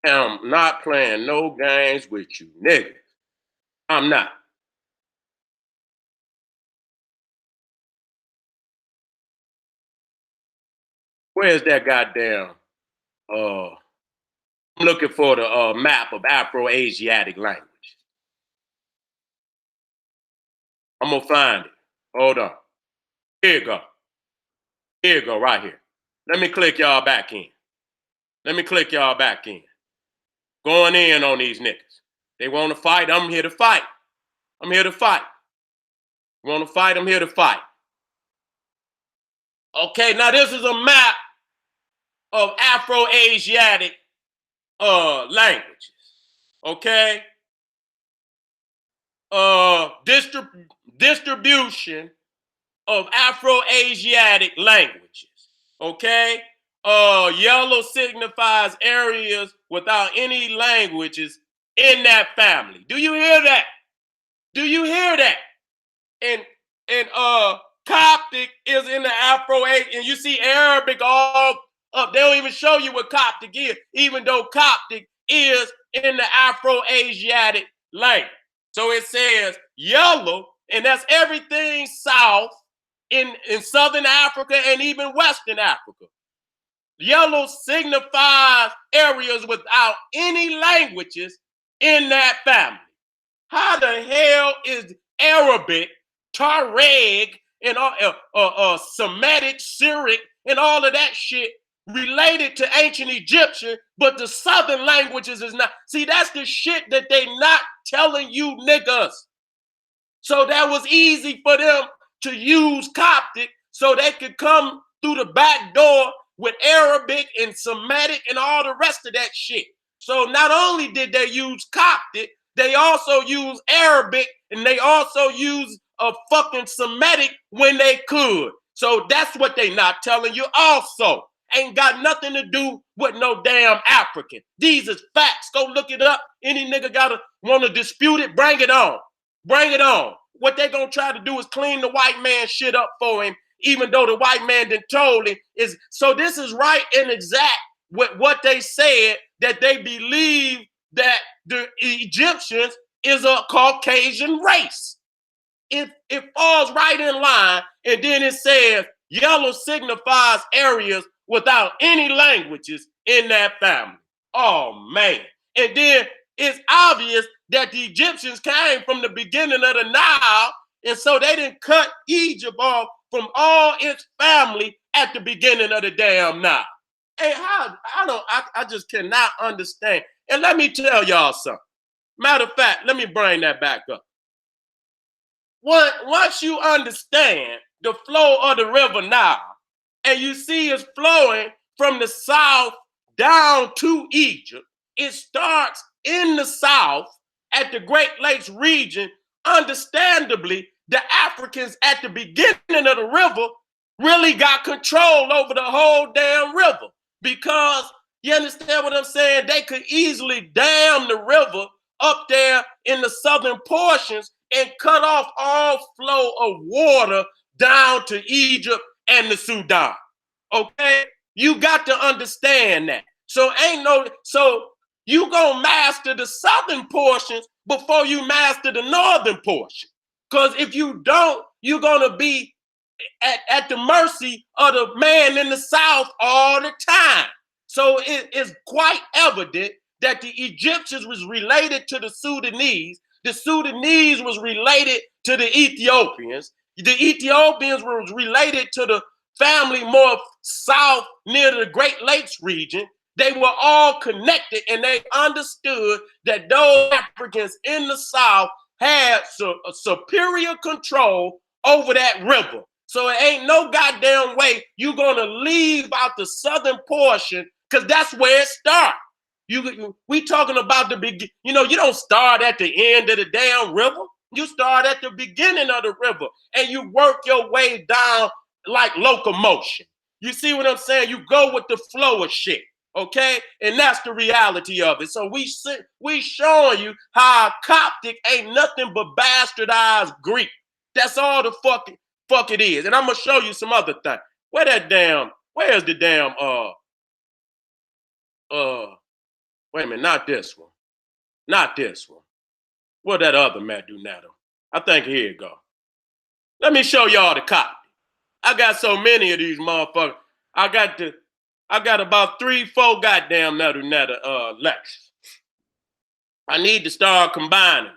I'm not playing no games with you niggas. I'm not. Where's that goddamn, I'm looking for the map of Afro-Asiatic language. I'm gonna find it. Hold on. Here you go. Here you go, right here. Let me click y'all back in. Let me click y'all back in. Going in on these niggas. They want to fight, I'm here to fight. I'm here to fight. Want to fight, I'm here to fight. Okay, now this is a map of Afro-Asiatic languages. Okay? Distribution of Afro-Asiatic languages. Okay? Yellow signifies areas without any languages in that family. Do you hear that? Do you hear that? And Coptic is in the Afro-Asian, and you see Arabic all up. They don't even show you what Coptic is, even though Coptic is in the Afro-Asiatic language. So it says yellow, and that's everything south in Southern Africa and even Western Africa. Yellow signifies areas without any languages in that family. How the hell is Arabic, Tuareg, and Semitic, Syriac, and all of that shit related to ancient Egyptian, but the southern languages is not? See, that's the shit that they not telling you niggas. So that was easy for them to use Coptic so they could come through the back door with Arabic and Semitic and all the rest of that shit. So not only did they use Coptic, they also use Arabic, and they also use a fucking Semitic when they could. So that's what they not telling you also. Ain't got nothing to do with no damn African. These is facts. Go look it up. Any nigga gotta want to dispute it, bring it on. Bring it on. What they gonna try to do is clean the white man shit up for him, even though the white man done told him is. So this is right and exact with what they said, that they believe that the Egyptians is a Caucasian race. It falls right in line, and then it says yellow signifies areas without any languages in that family. Oh man. And then it's obvious that the Egyptians came from the beginning of the Nile, and so they didn't cut Egypt off from all its family at the beginning of the damn Nile. Hey, I just cannot understand. And let me tell y'all something. Matter of fact, let me bring that back up. Once you understand the flow of the river Nile, and you see it's flowing from the south down to Egypt, it starts in the south at the Great Lakes region. Understandably, the Africans at the beginning of the river really got control over the whole damn river, because you understand what I'm saying? They could easily dam the river up there in the southern portions and cut off all flow of water down to Egypt and the Sudan. Okay? You got to understand that. So you gonna master the southern portions before you master the northern portion. Because if you don't, you're gonna be at the mercy of the man in the south all the time. So it is quite evident that the Egyptians was related to the Sudanese was related to the Ethiopians. The Ethiopians were related to the family more south near the Great Lakes region. They were all connected, and they understood that those Africans in the south had a superior control over that river. So it ain't no goddamn way you're gonna leave out the southern portion, because that's where it starts. We talking about the beginning. You know, you don't start at the end of the damn river. You start at the beginning of the river, and you work your way down like locomotion. You see what I'm saying? You go with the flow of shit. Okay, and that's the reality of it. So we showing you how Coptic ain't nothing but bastardized Greek. That's all the fuck it is. And I'm gonna show you some other thing. Where's the damn wait a minute, not this one. Not this one. What that other Madunado? I think here you go. Let me show y'all the Coptic. I got so many of these motherfuckers. I got about 3-4 goddamn lectures. I need to start combining them.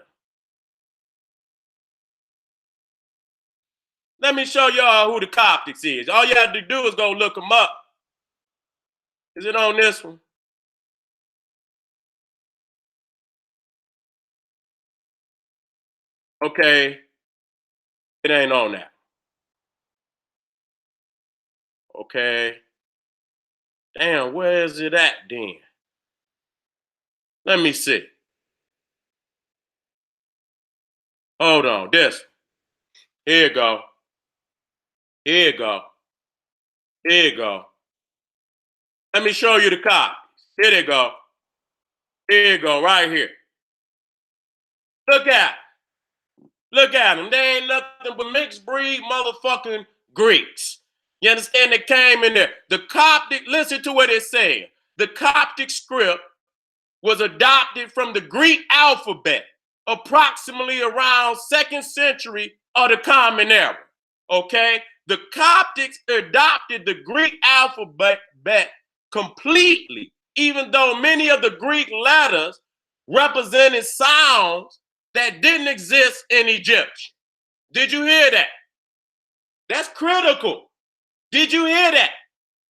Let me show y'all who the Coptics is. All you have to do is go look them up. Is it on this one? Okay. It ain't on that. Okay. Damn, where is it at then? Let me see. Hold on, this one. Here you go. Here you go. Here you go. Let me show you the copies. Here they go. Here you go, right here. Look at them. Look at them. They ain't nothing but mixed breed motherfucking Greeks. You understand? They came in there. The Coptic, listen to what it said. The Coptic script was adopted from the Greek alphabet approximately around 2nd century of the Common Era. Okay? The Coptics adopted the Greek alphabet completely, even though many of the Greek letters represented sounds that didn't exist in Egyptian. Did you hear that? That's critical. Did you hear that?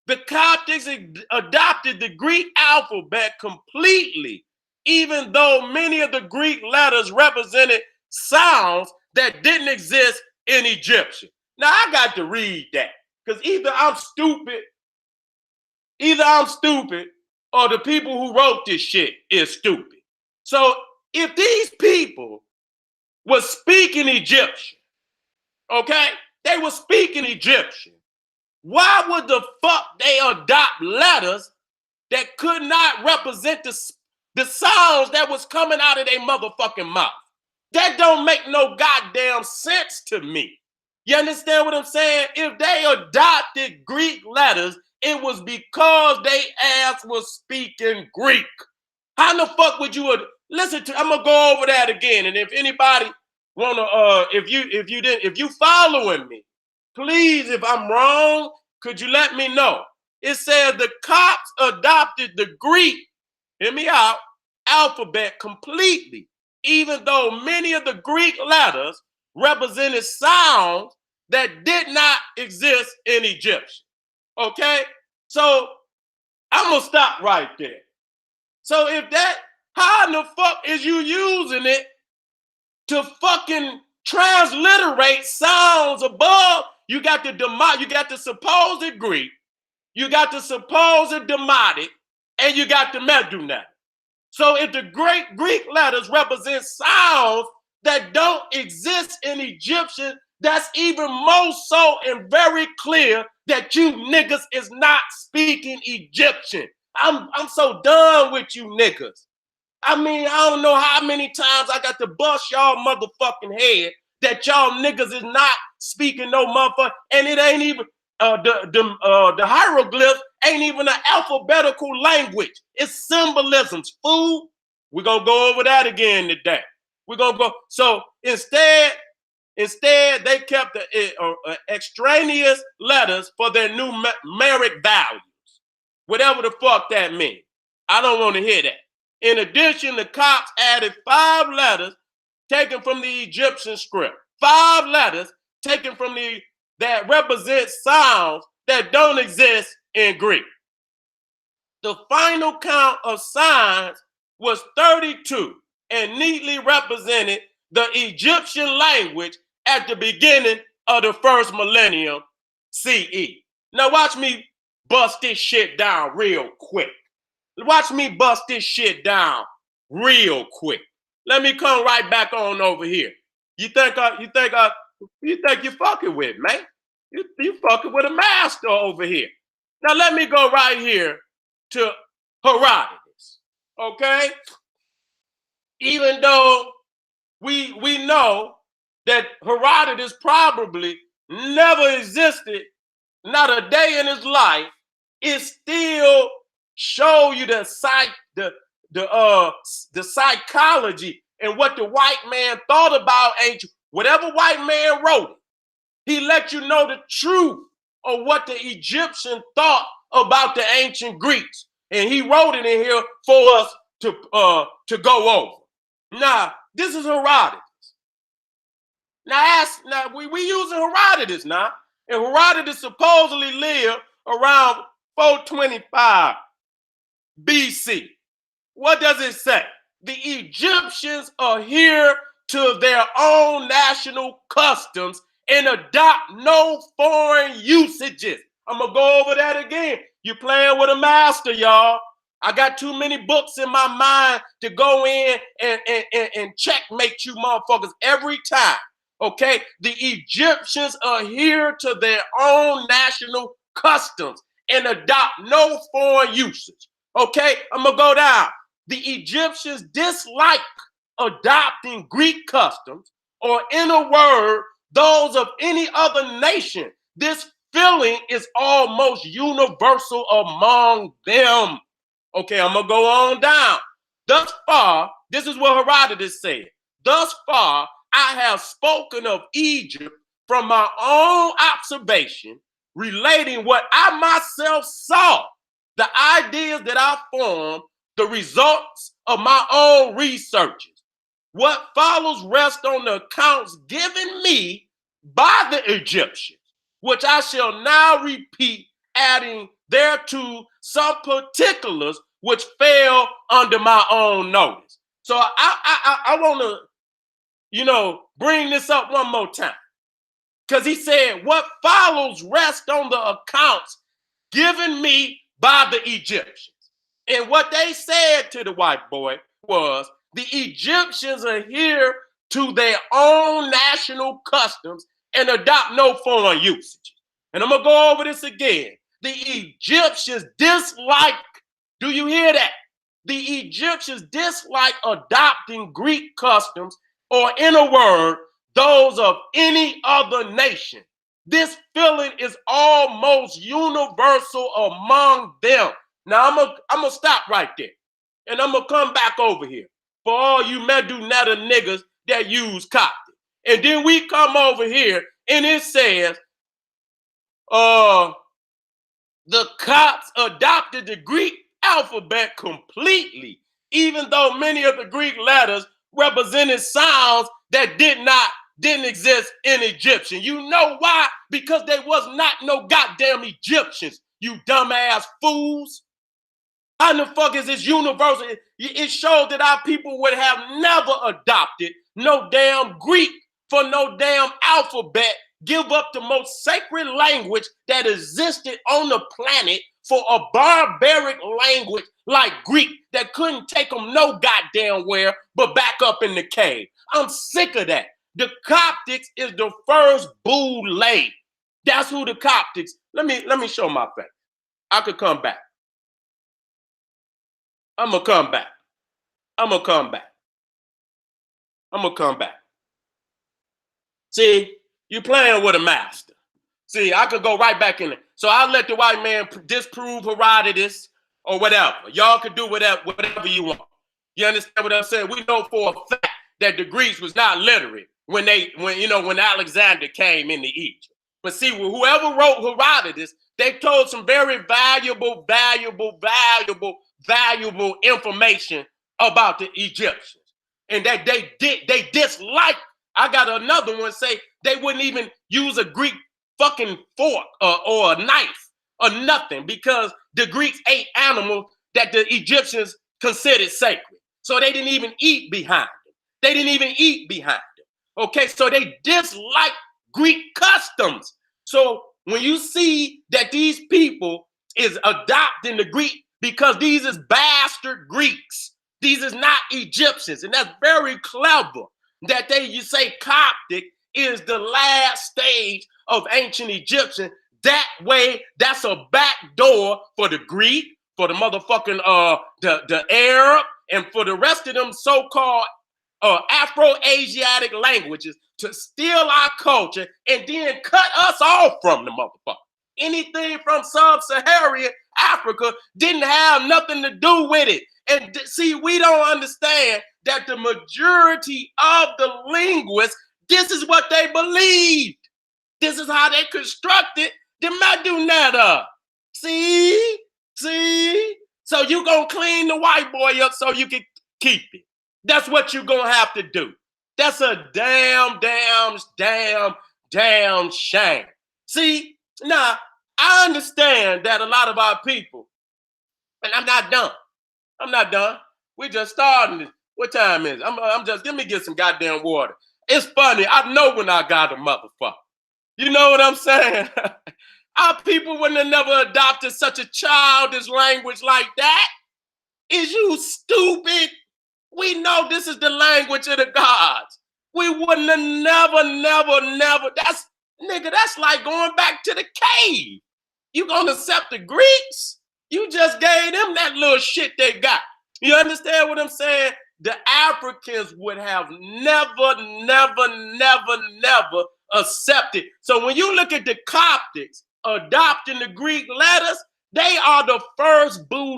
The Coptics adopted the Greek alphabet completely, even though many of the Greek letters represented sounds that didn't exist in Egyptian. Now, I got to read that, because either I'm stupid, or the people who wrote this shit is stupid. So if these people were speaking Egyptian, okay, they were speaking Egyptian, why would the fuck they adopt letters that could not represent the sounds that was coming out of their motherfucking mouth? That don't make no goddamn sense to me. You understand what I'm saying? If they adopted Greek letters, it was because they ass was speaking Greek. How the fuck would you listen to? I'm gonna go over that again. And if anybody wanna, if you following me, please, if I'm wrong, could you let me know? It says the Copts adopted the Greek, hear me out, alphabet completely, even though many of the Greek letters represented sounds that did not exist in Egyptian. Okay? So I'm gonna stop right there. So if that, how in the fuck is you using it to fucking transliterate sounds above? You got the supposed Greek, you got the supposed Demotic, and you got the Medunatic. So if the great Greek letters represent sounds that don't exist in Egyptian, that's even more so and very clear that you niggas is not speaking Egyptian. I'm so done with you niggas. I mean, I don't know how many times I got to bust y'all motherfucking head that y'all niggas is not speaking no motherfucker, and it ain't even the hieroglyphs ain't even an alphabetical language. It's symbolisms, fool. We're gonna go over that again today. We're gonna go. So instead, they kept the extraneous letters for their numeric values, whatever the fuck that means. I don't want to hear that. In addition, the Copts added 5 letters taken from the Egyptian script. 5 letters taken from that represent sounds that don't exist in Greek. The final count of signs was 32 and neatly represented the Egyptian language at the beginning of the first millennium CE. Now watch me bust this shit down real quick. Watch me bust this shit down real quick. Let me come right back on over here. You think you're fucking with, man? You fucking with a master over here. Now let me go right here to Herodotus. Okay? Even though we know that Herodotus probably never existed, not a day in his life, it still show you the psychology and what the white man thought about ancient. Whatever white man wrote, he let you know the truth of what the Egyptian thought about the ancient Greeks, and he wrote it in here for us to go over. Now, this is Herodotus. Now, we using Herodotus now, and Herodotus supposedly lived around 425 BC. What does it say? The Egyptians adhere to their own national customs and adopt no foreign usages. I'm going to go over that again. You're playing with a master, y'all. I got too many books in my mind to go in and checkmate you motherfuckers every time. Okay? The Egyptians adhere to their own national customs and adopt no foreign usage. Okay? I'm going to go down. The Egyptians dislike adopting Greek customs, or in a word, those of any other nation. This feeling is almost universal among them. Okay, I'm going to go on down. Thus far, this is what Herodotus said. Thus far, I have spoken of Egypt from my own observation, relating what I myself saw, the ideas that I formed, the results of my own researches. What follows rests on the accounts given me by the Egyptians, which I shall now repeat, adding thereto some particulars which fell under my own notice. So I want to, bring this up one more time, because he said, what follows rests on the accounts given me by the Egyptians. And what they said to the white boy was, the Egyptians adhere to their own national customs and adopt no foreign usage. And I'm going to go over this again. The Egyptians dislike, do you hear that? The Egyptians dislike adopting Greek customs, or in a word, those of any other nation. This feeling is almost universal among them. Now, I'm going to stop right there, and I'm going to come back over here for all you Medu Netta niggas that use Coptic. And then we come over here, and it says, the Copts adopted the Greek alphabet completely, even though many of the Greek letters represented sounds that didn't exist in Egyptian. You know why? Because they was not no goddamn Egyptians, you dumbass fools. How the fuck is this universal? It showed that our people would have never adopted no damn Greek for no damn alphabet, give up the most sacred language that existed on the planet for a barbaric language like Greek that couldn't take them no goddamn where but back up in the cave. I'm sick of that. The Coptics is the first boule. That's who the Coptics. Let me show my face. I could come back. I'm going to come back. I'm going to come back. I'm going to come back. See, you're playing with a master. See, I could go right back in it. So I'll let the white man disprove Herodotus or whatever. Y'all could do whatever you want. You understand what I'm saying? We know for a fact that the Greeks was not literate when Alexander came into Egypt. But see, whoever wrote Herodotus, they told some very valuable information about the Egyptians, and that they dislike I got another one say they wouldn't even use a Greek fucking fork or a knife or nothing because the Greeks ate animals that the Egyptians considered sacred. So they didn't even eat behind them. They didn't even eat behind them. Okay, so they dislike Greek customs. So when you see that these people is adopting the Greek because these is bastard Greeks, these is not Egyptians, and that's very clever that you say Coptic is the last stage of ancient Egyptian. That way, that's a back door for the Greek, for the motherfucking the Arab, and for the rest of them so-called Afro-Asiatic languages to steal our culture and then cut us off from the motherfucker. Anything from sub-Saharan Africa didn't have nothing to do with it. And see, we don't understand that the majority of the linguists, this is what they believed. This is how they constructed the Madunetta. See? So you gonna clean the white boy up so you can keep it. That's what you gonna have to do. That's a damn shame. See, now I understand that a lot of our people, and I'm not done. We just starting this. What time is it? I'm just, let me get some goddamn water. It's funny. I know when I got a motherfucker. You know what I'm saying? Our people wouldn't have never adopted such a childish language like that. Is you stupid? We know this is the language of the gods. We wouldn't have never. That's like going back to the cave. You gonna accept the Greeks? You just gave them that little shit they got. You understand what I'm saying? The Africans would have never accepted. So when you look at the Coptics adopting the Greek letters, they are the first boule.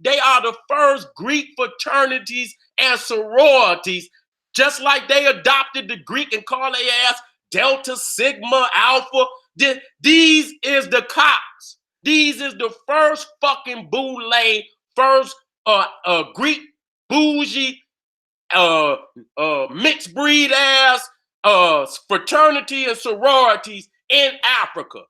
They are the first Greek fraternities and sororities, just like they adopted the Greek and call their ass Delta, Sigma, Alpha. These is the Copts. These is the first fucking boule, first Greek bougie, mixed breed ass fraternity and sororities in Africa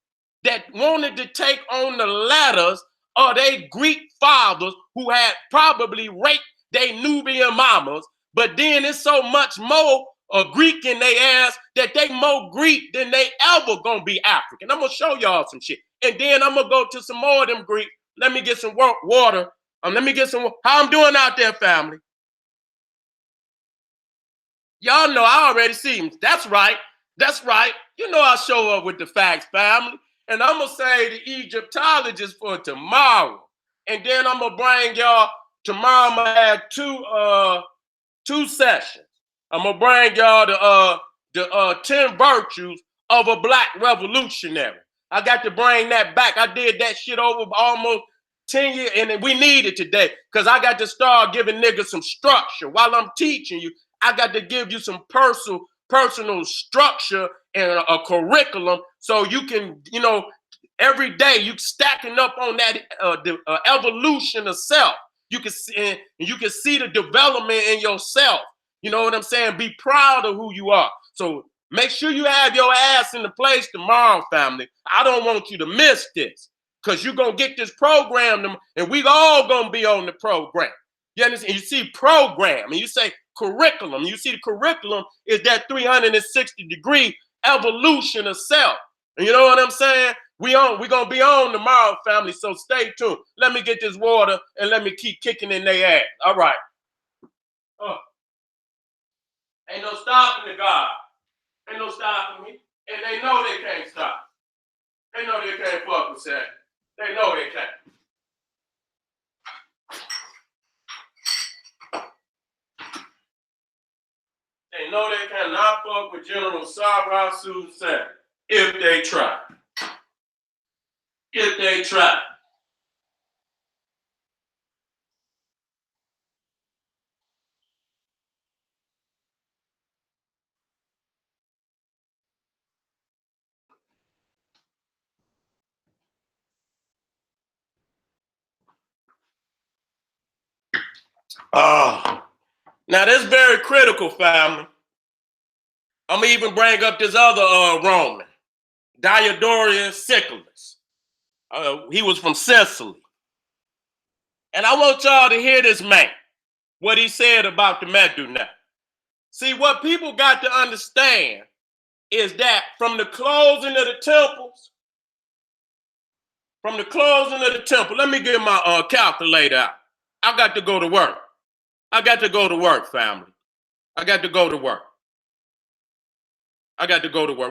that wanted to take on the letters of their Greek fathers who had probably raped their Nubian mamas, but then it's so much more Greek in their ass that they more Greek than they ever gonna be African. I'm gonna show y'all some shit, and then I'm gonna go to some more of them Greek. Let me get some water. Let me get some. How I'm doing out there, family? Y'all know I already see him. That's right. You know I show up with the facts, family. And I'm going to say the Egyptologist for tomorrow. And then I'm going to bring y'all, tomorrow I'm going to have two sessions. I'm going to bring y'all the 10 virtues of a black revolutionary. I got to bring that back. I did that shit over almost 10 years, and we need it today because I got to start giving niggas some structure while I'm teaching you. I got to give you some personal structure and a curriculum so you can, every day you stacking up on that the evolution of self. You can see the development in yourself. You know what I'm saying? Be proud of who you are. So make sure you have your ass in the place tomorrow, family. I don't want you to miss this because you're going to get this program and we all going to be on the program. You understand? You see program and you say curriculum. You see the curriculum is that 360-degree evolution of self. And you know what I'm saying? We're going to be on tomorrow, family, so stay tuned. Let me get this water and let me keep kicking in their ass. All right. Ain't no stopping the God. Ain't no stopping me. And they know they can't stop. They know they can't fuck with that. They know they can't. They know they cannot fuck with General Sarah Susan if they try. If they try. Oh, now that's very critical, family. I'm gonna even bring up this other Roman, Diodorus Siculus. He was from Sicily. And I want y'all to hear this man, what he said about the Medunae. See, what people got to understand is that from the closing of the temples, let me get my calculator out. I got to go to work. Family. I got to go to work.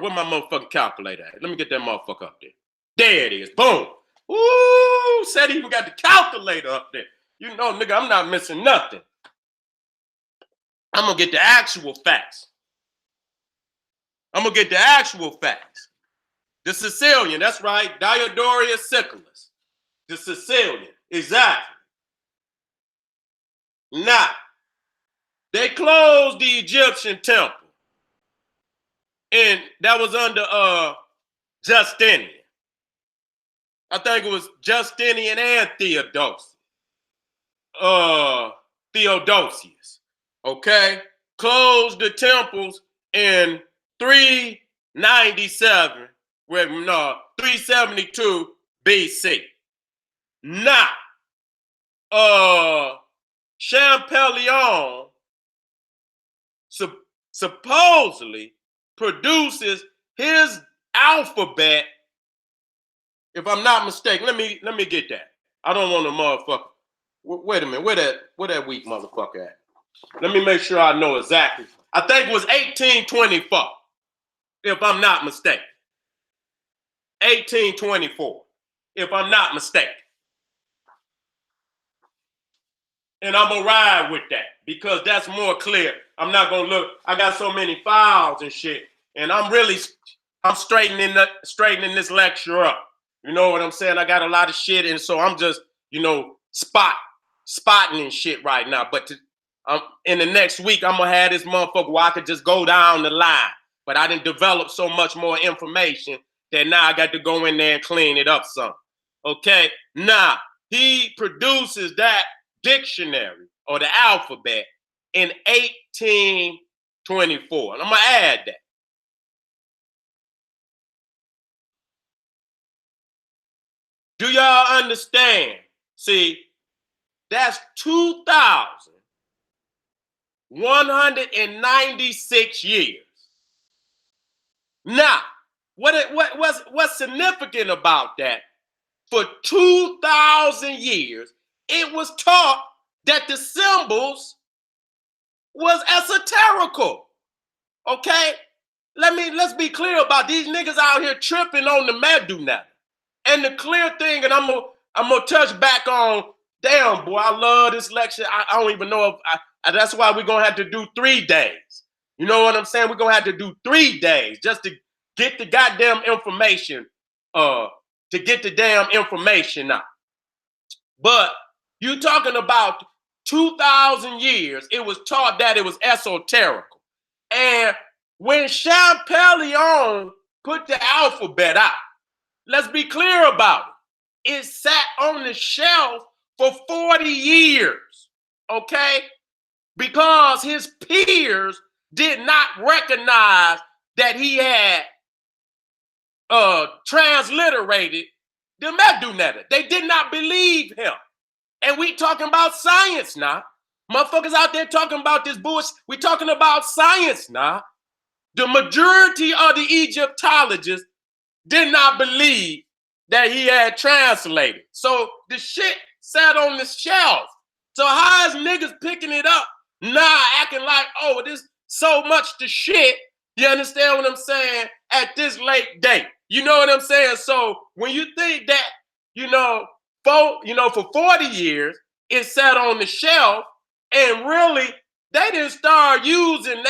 Where my motherfucking calculator at? Let me get that motherfucker up there. There it is. Boom. Ooh, said he even got the calculator up there. You know, nigga, I'm not missing nothing. I'm going to get the actual facts. The Sicilian, that's right. Diodorus Siculus. The Sicilian, exactly. Now, they closed the Egyptian temple. And that was under Justinian. I think it was Justinian and Theodosius. Okay? Closed the temples in 372 BC. Now, Champollion supposedly produces his alphabet. If I'm not mistaken, let me get that. I don't want a motherfucker. Wait a minute, where that weak motherfucker at? Let me make sure I know exactly. I think it was 1824, if I'm not mistaken. 1824, if I'm not mistaken. And I'm gonna ride with that because that's more clear. I'm not gonna look. I got so many files and shit, and I'm straightening straightening this lecture up. You know what I'm saying? I got a lot of shit, and so I'm just, spotting and shit right now. But in the next week, I'm gonna have this motherfucker where I could just go down the line. But I didn't develop so much more information that now I got to go in there and clean it up some. Okay? Now, he produces that dictionary or the alphabet in 1824. And I'm gonna add that. Do y'all understand? See, that's 2,196 years. Now, what's significant about that? For 2,000 years, it was taught that the symbols was esoterical. Okay? Let's be clear about these niggas out here tripping on the Medunae. And the clear thing, and I'm gonna touch back on, damn boy, I love this lecture. I don't even know if that's why we're gonna have to do 3 days. You know what I'm saying? We're gonna have to do 3 days just to get the goddamn information, out. But you talking about 2,000 years, it was taught that it was esoterical. And when Champollion put the alphabet out, let's be clear about it. It sat on the shelf for 40 years, okay? Because his peers did not recognize that he had transliterated the Medunae. They did not believe him. And we talking about science now. Motherfuckers out there talking about this bullshit. We talking about science now. The majority of the Egyptologists did not believe that he had translated. So the shit sat on the shelf. So how is niggas picking it up now, acting like, oh, this so much to shit, you understand what I'm saying, at this late date? You know what I'm saying? So when you think that, for 40 years, it sat on the shelf, and really, they didn't start using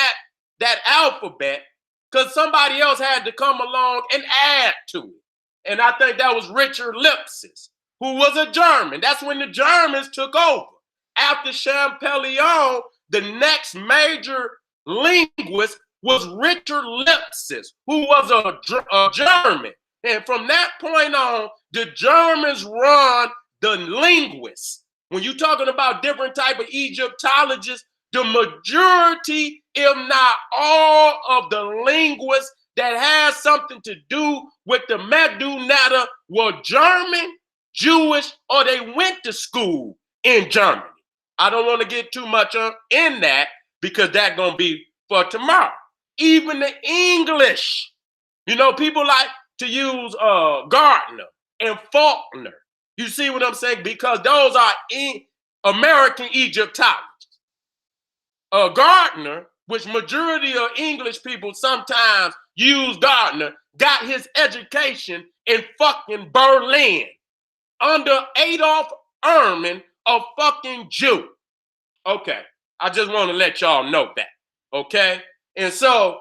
that alphabet because somebody else had to come along and add to it. And I think that was Richard Lipsius, who was a German. That's when the Germans took over. After Champollion, the next major linguist was Richard Lipsius, who was a German. And from that point on, the Germans run the linguists. When you're talking about different type of Egyptologists, the majority, if not all, of the linguists that has something to do with the Medu Nata were German, Jewish, or they went to school in Germany. I don't want to get too much in that because that's going to be for tomorrow. Even the English, you know, people like to use Gardner and Faulkner. You see what I'm saying? Because those are American Egyptologists. Gardner, which majority of English people sometimes use Gardner, got his education in fucking Berlin under Adolf Ehrman, a fucking Jew. Okay, I just want to let y'all know that. Okay, and so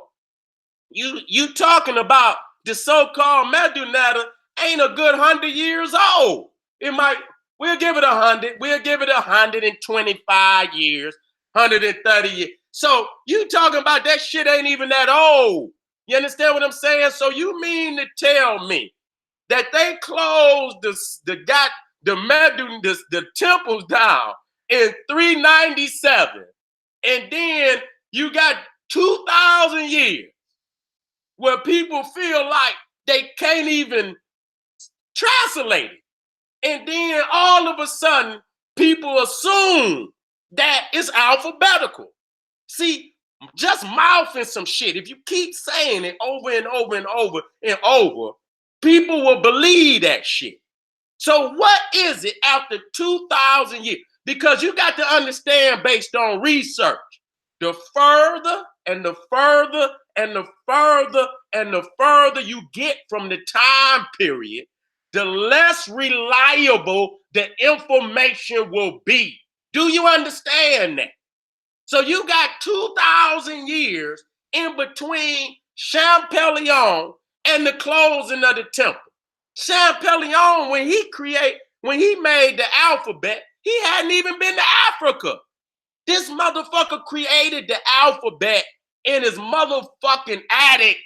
you talking about the so-called Medu Nata ain't a good 100 years old. We'll give it 100. We'll give it 125 years, 130 years. So you talking about that shit ain't even that old. You understand what I'm saying? So you mean to tell me that they closed the temples down in 397, and then you got 2,000 years where people feel like they can't even translate it. And then all of a sudden, people assume that it's alphabetical. See, just mouthing some shit, if you keep saying it over and over and over and over, people will believe that shit. So what is it after 2,000 years? Because you got to understand based on research, the further and the further and the further and the further you get from the time period, the less reliable the information will be. Do you understand that? So you got 2,000 years in between Champollion and the closing of the temple. Champollion, when he made the alphabet, he hadn't even been to Africa. This motherfucker created the alphabet in his motherfucking attic.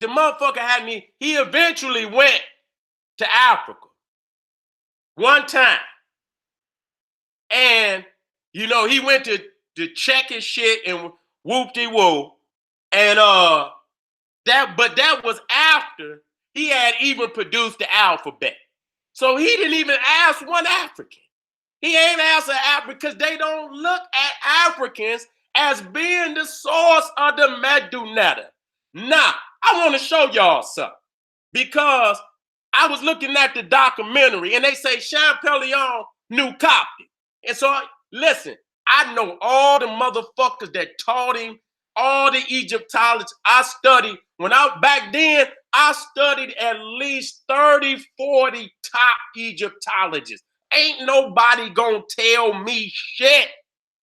The motherfucker he eventually went to Africa one time. And, you know, he went to check his shit and whoop-de-woo. And that was after he had even produced the alphabet. So he didn't even ask one African. He ain't asked an African because they don't look at Africans as being the source of the Medu Nata. Now, I want to show y'all something because I was looking at the documentary and they say Champollion knew Coptic. And so, listen, I know all the motherfuckers that taught him, all the Egyptologists I studied. Back then, I studied at least 30, 40 top Egyptologists. Ain't nobody gonna tell me shit.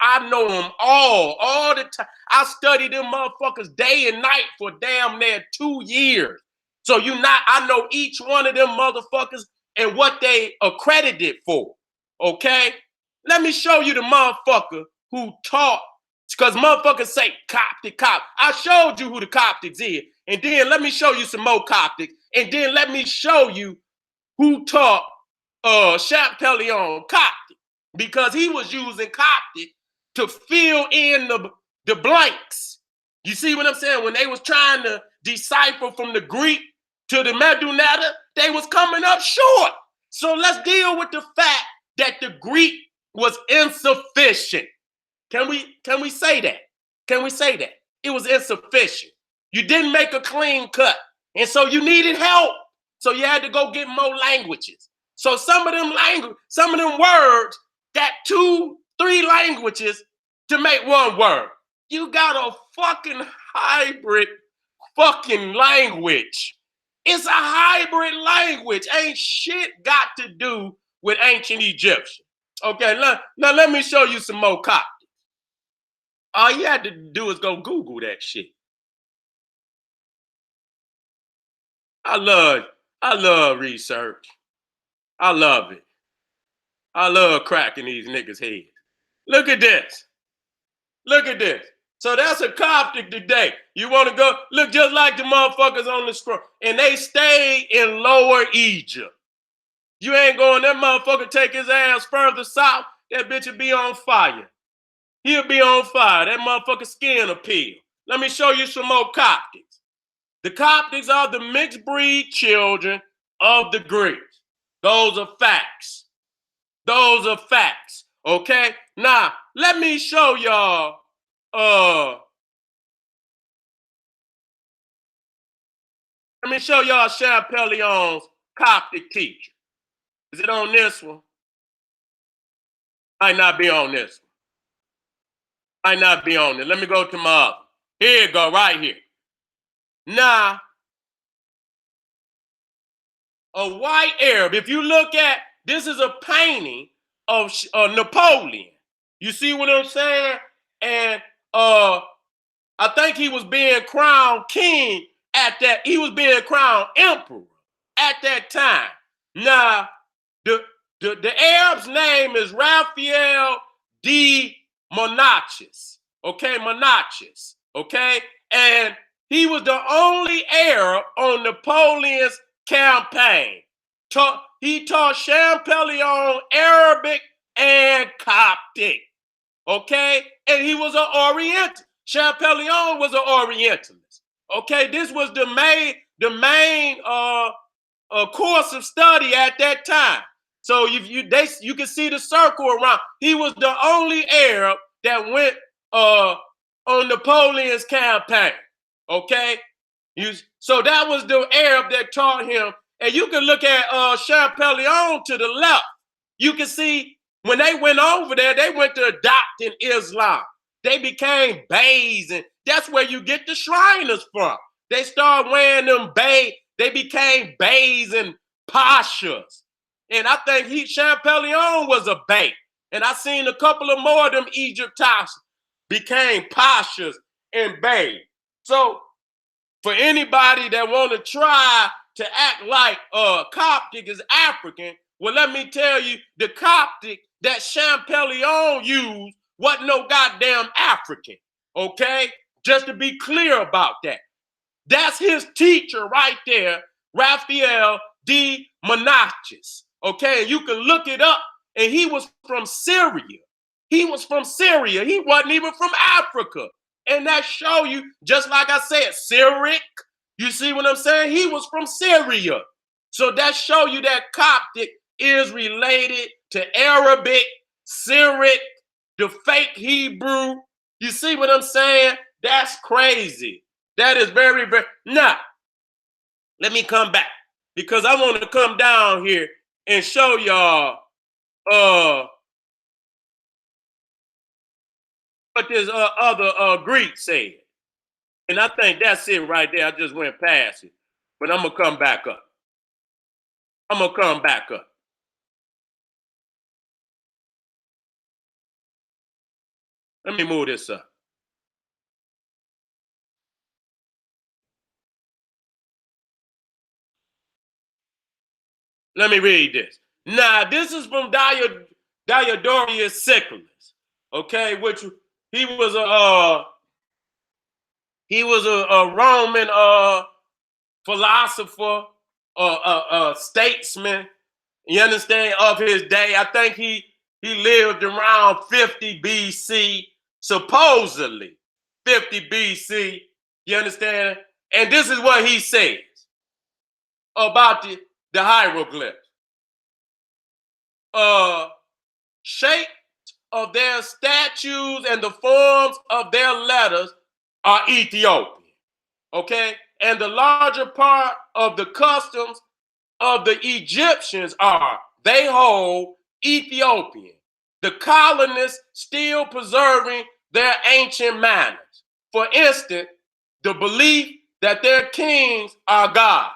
I know them all the time. I studied them motherfuckers day and night for damn near 2 years. So I know each one of them motherfuckers and what they accredited for. Okay? Let me show you the motherfucker who taught, because motherfuckers say Coptic. I showed you who the Coptics is. And then let me show you some more Coptics. And then let me show you who taught Champollion Coptic. Because he was using Coptic to fill in the blanks. You see what I'm saying? When they was trying to decipher from the Greek to the Medu Nata, they was coming up short. So let's deal with the fact that the Greek was insufficient. Can we say that? Can we say that? It was insufficient. You didn't make a clean cut. And so you needed help. So you had to go get more languages. So some of them words got 2, 3 languages to make one word. You got a fucking hybrid fucking language. It's a hybrid language. Ain't shit got to do with ancient Egyptian. Okay, now let me show you some more Coptic. All you had to do is go Google that shit. I love research. I love it. I love cracking these niggas' heads. Look at this. Look at this. So that's a Coptic today. You want to go look just like the motherfuckers on the scroll. And they stayed in Lower Egypt. You ain't going, that motherfucker take his ass further south, that bitch will be on fire. He'll be on fire. That motherfucker skin will peel. Let me show you some more Coptics. The Coptics are the mixed breed children of the Greeks. Those are facts. Those are facts. Okay? Now, let me show y'all Champerion's Coptic teacher. Is it on this one? Might not be on this one. Might not be on it. Let me go to my other. Here you go, right here. Now, a white Arab, if you look at, this is a painting of Napoleon. You see what I'm saying? And I think he was being crowned king at that, he was being crowned emperor at that time. Now, the Arab's name is Raphael D. Monachis. Okay, Monachis. Okay? And he was the only Arab on Napoleon's campaign. He taught Champollion Arabic and Coptic. Okay? And he was an Oriental. Champollion was an Orientalist. Okay? This was the main course of study at that time. So you can see the circle around. He was the only Arab that went on Napoleon's campaign. Okay? So that was the Arab that taught him. And you can look at Champollion to the left. You can see when they went over there, they went to adopting Islam. They became beys, and that's where you get the Shriners from. They started wearing them beys. They became beys and pashas. And I think Champollion was a bey. And I seen a couple of more of them Egyptians became pashas and beys. So for anybody that want to try to act like Coptic is African, well, let me tell you, the Coptic that Champollion used wasn't no goddamn African, okay? Just to be clear about that. That's his teacher right there, Raphael D. Monachis, okay? And you can look it up, and he was from Syria. He was from Syria. He wasn't even from Africa. And that show you, just like I said, Syriac. You see what I'm saying? He was from Syria. So that show you that Coptic is related to Arabic, Syriac, the fake Hebrew. You see what I'm saying? That's crazy. That is very, very... Now, let me come back, because I want to come down here and show y'all what this other Greek said. And I think that's it right there. I just went past it. But I'm going to come back up. I'm going to come back up. Let me move this up. Let me read this. Now, this is from Diodorus Siculus, okay, which he was a Roman philosopher, statesman, you understand, of his day. I think he lived around 50 BC, supposedly 50 BC, you understand? And this is what he says about the hieroglyphs. Shape of their statues and the forms of their letters are Ethiopian, okay? And the larger part of the customs of the Egyptians are, they hold Ethiopian. The colonists still preserving their ancient manners. For instance, the belief that their kings are gods,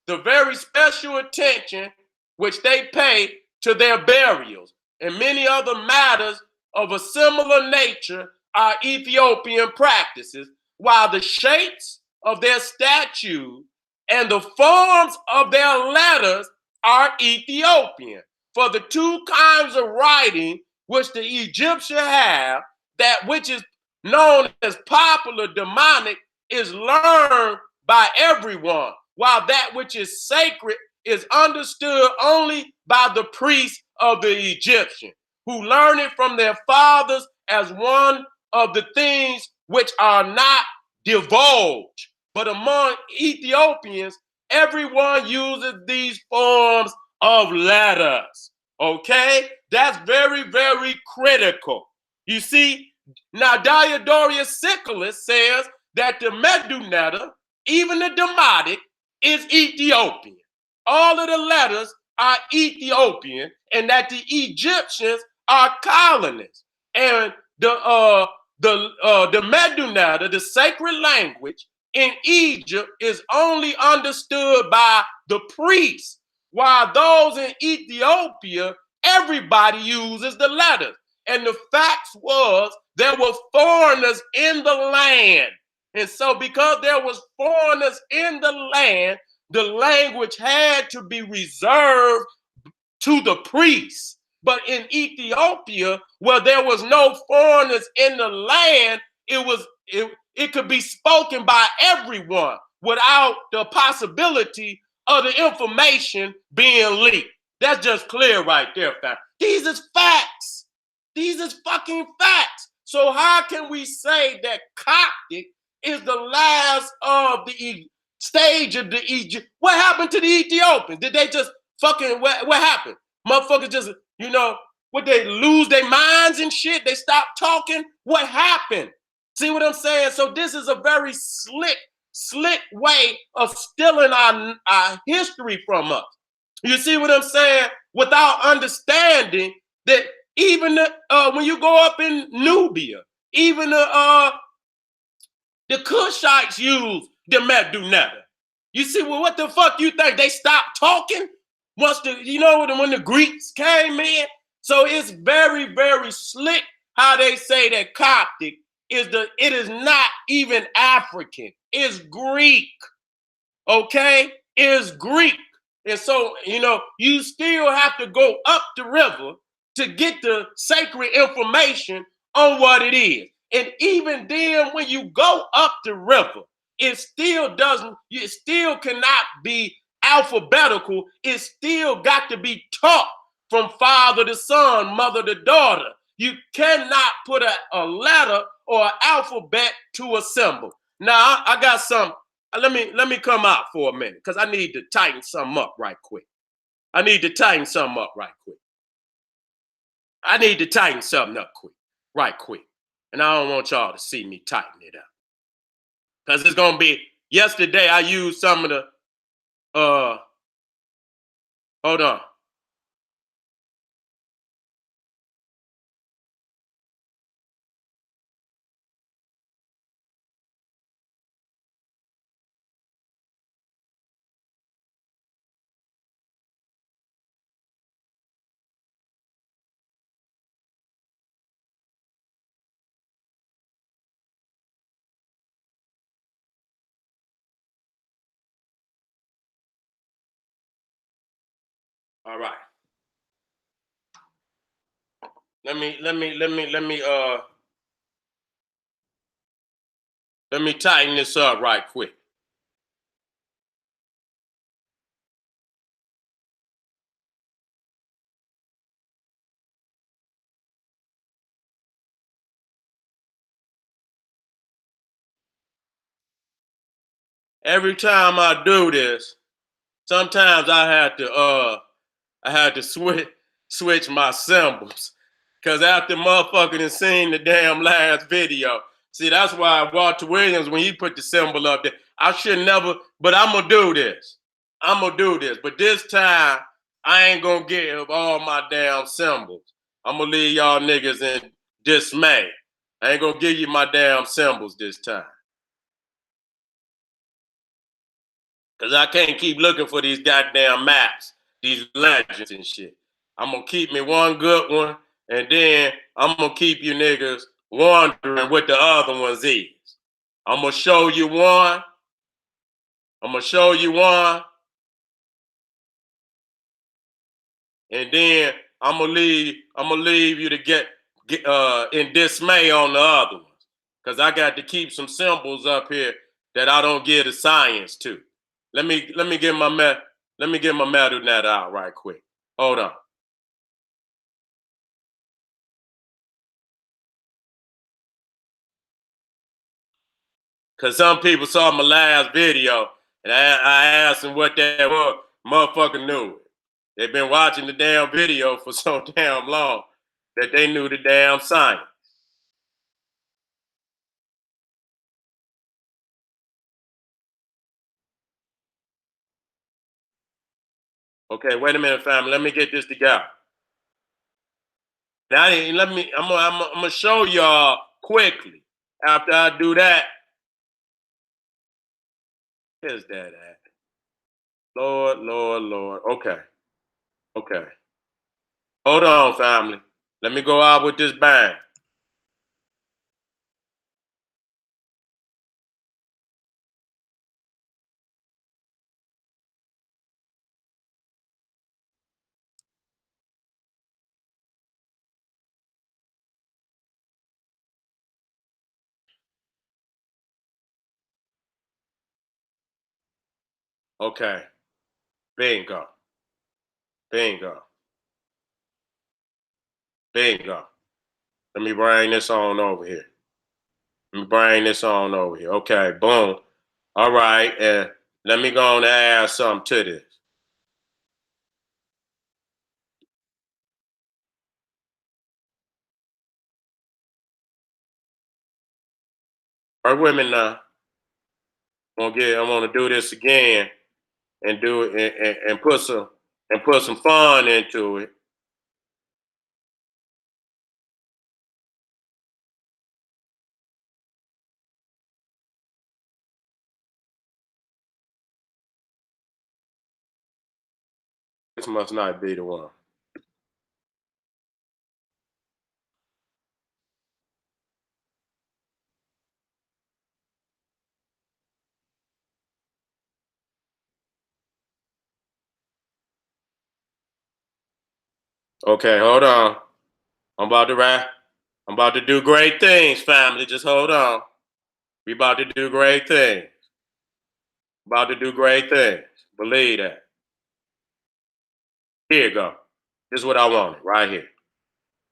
the very special attention which they pay to their burials, and many other matters of a similar nature are Ethiopian practices, while the shapes of their statues and the forms of their letters are Ethiopian. For the two kinds of writing which the Egyptians have, that which is known as popular demonic is learned by everyone, while that which is sacred is understood only by the priests of the Egyptian, who learn it from their fathers as one of the things which are not divulged. But among Ethiopians, everyone uses these forms of letters. Okay? That's very, very critical. You see, now Diodorus Siculus says that the Medunetta, even the Demotic, is Ethiopian. All of the letters are Ethiopian, and that the Egyptians are colonists. And the Medunetta, the sacred language in Egypt, is only understood by the priests, while those in Ethiopia, everybody uses the letters. And the facts was there were foreigners in the land. And so because there was foreigners in the land, the language had to be reserved to the priests. But in Ethiopia, where there was no foreigners in the land, it could be spoken by everyone without the possibility of the information being leaked. That's just clear right there, fam. These is facts. These is fucking facts. So how can we say that Coptic is the last of the stage of the Egypt? What happened to the Ethiopians? Did they just fucking, what happened? Motherfuckers just, what, they lose their minds and shit? They stop talking? What happened? See what I'm saying? So this is a very slick way of stealing our history from us. You see what I'm saying? Without understanding that even when you go up in Nubia, even the Cushites use the Medunetta. You see, well, what the fuck you think? They stopped talking once when the Greeks came in? So it's very, very slick how they say that Coptic it is not even African. It's Greek. Okay? It's Greek. And so, you still have to go up the river to get the sacred information on what it is. And even then, when you go up the river, it still cannot be alphabetical. It still got to be taught from father to son, mother to daughter. You cannot put a letter or an alphabet to a symbol. Now, I got some. Let me come out for a minute because I need to tighten something up right quick. I need to tighten something up right quick. Right quick. And I don't want y'all to see me tighten it up. Because it's going to be, yesterday I used some of the, hold on. All right. Let me tighten this up right quick. Every time I do this, sometimes I had to switch my symbols. Cause after motherfucking and seen the damn last video, see, that's why Walter Williams, when he put the symbol up there, I should never, but I'm gonna do this. But this time, I ain't gonna give all my damn symbols. I'm gonna leave y'all niggas in dismay. I ain't gonna give you my damn symbols this time. Cause I can't keep looking for these goddamn maps, these legends and shit. I'm gonna keep me one good one, and then I'm gonna keep you niggas wondering what the other ones is. I'm gonna show you one. And then I'm gonna leave you to get in dismay on the other ones. Cause I got to keep some symbols up here that I don't give the science to. Let me get my Let me get my metal net out right quick. Hold on. Because some people saw my last video and I asked them what that was. Motherfucker knew it. They've been watching the damn video for so damn long that they knew the damn science. Okay, wait a minute, family. Let me get this together. Now, I'm gonna show y'all quickly. After I do that, where's that at? Lord, Lord, Lord. Okay, okay. Hold on, family. Let me go out with this bang. Okay, bingo, bingo, bingo. Let me bring this on over here. Let me bring this on over here. Okay, boom. All right, and let me go on and add something to this. All right, women now. I want to do this again and do it and put some fun into it. This must not be the one. Okay, hold on. I'm about to rap. I'm about to do great things, family. Just hold on. We about to do great things. About to do great things. Believe that. Here you go. This is what I wanted right here.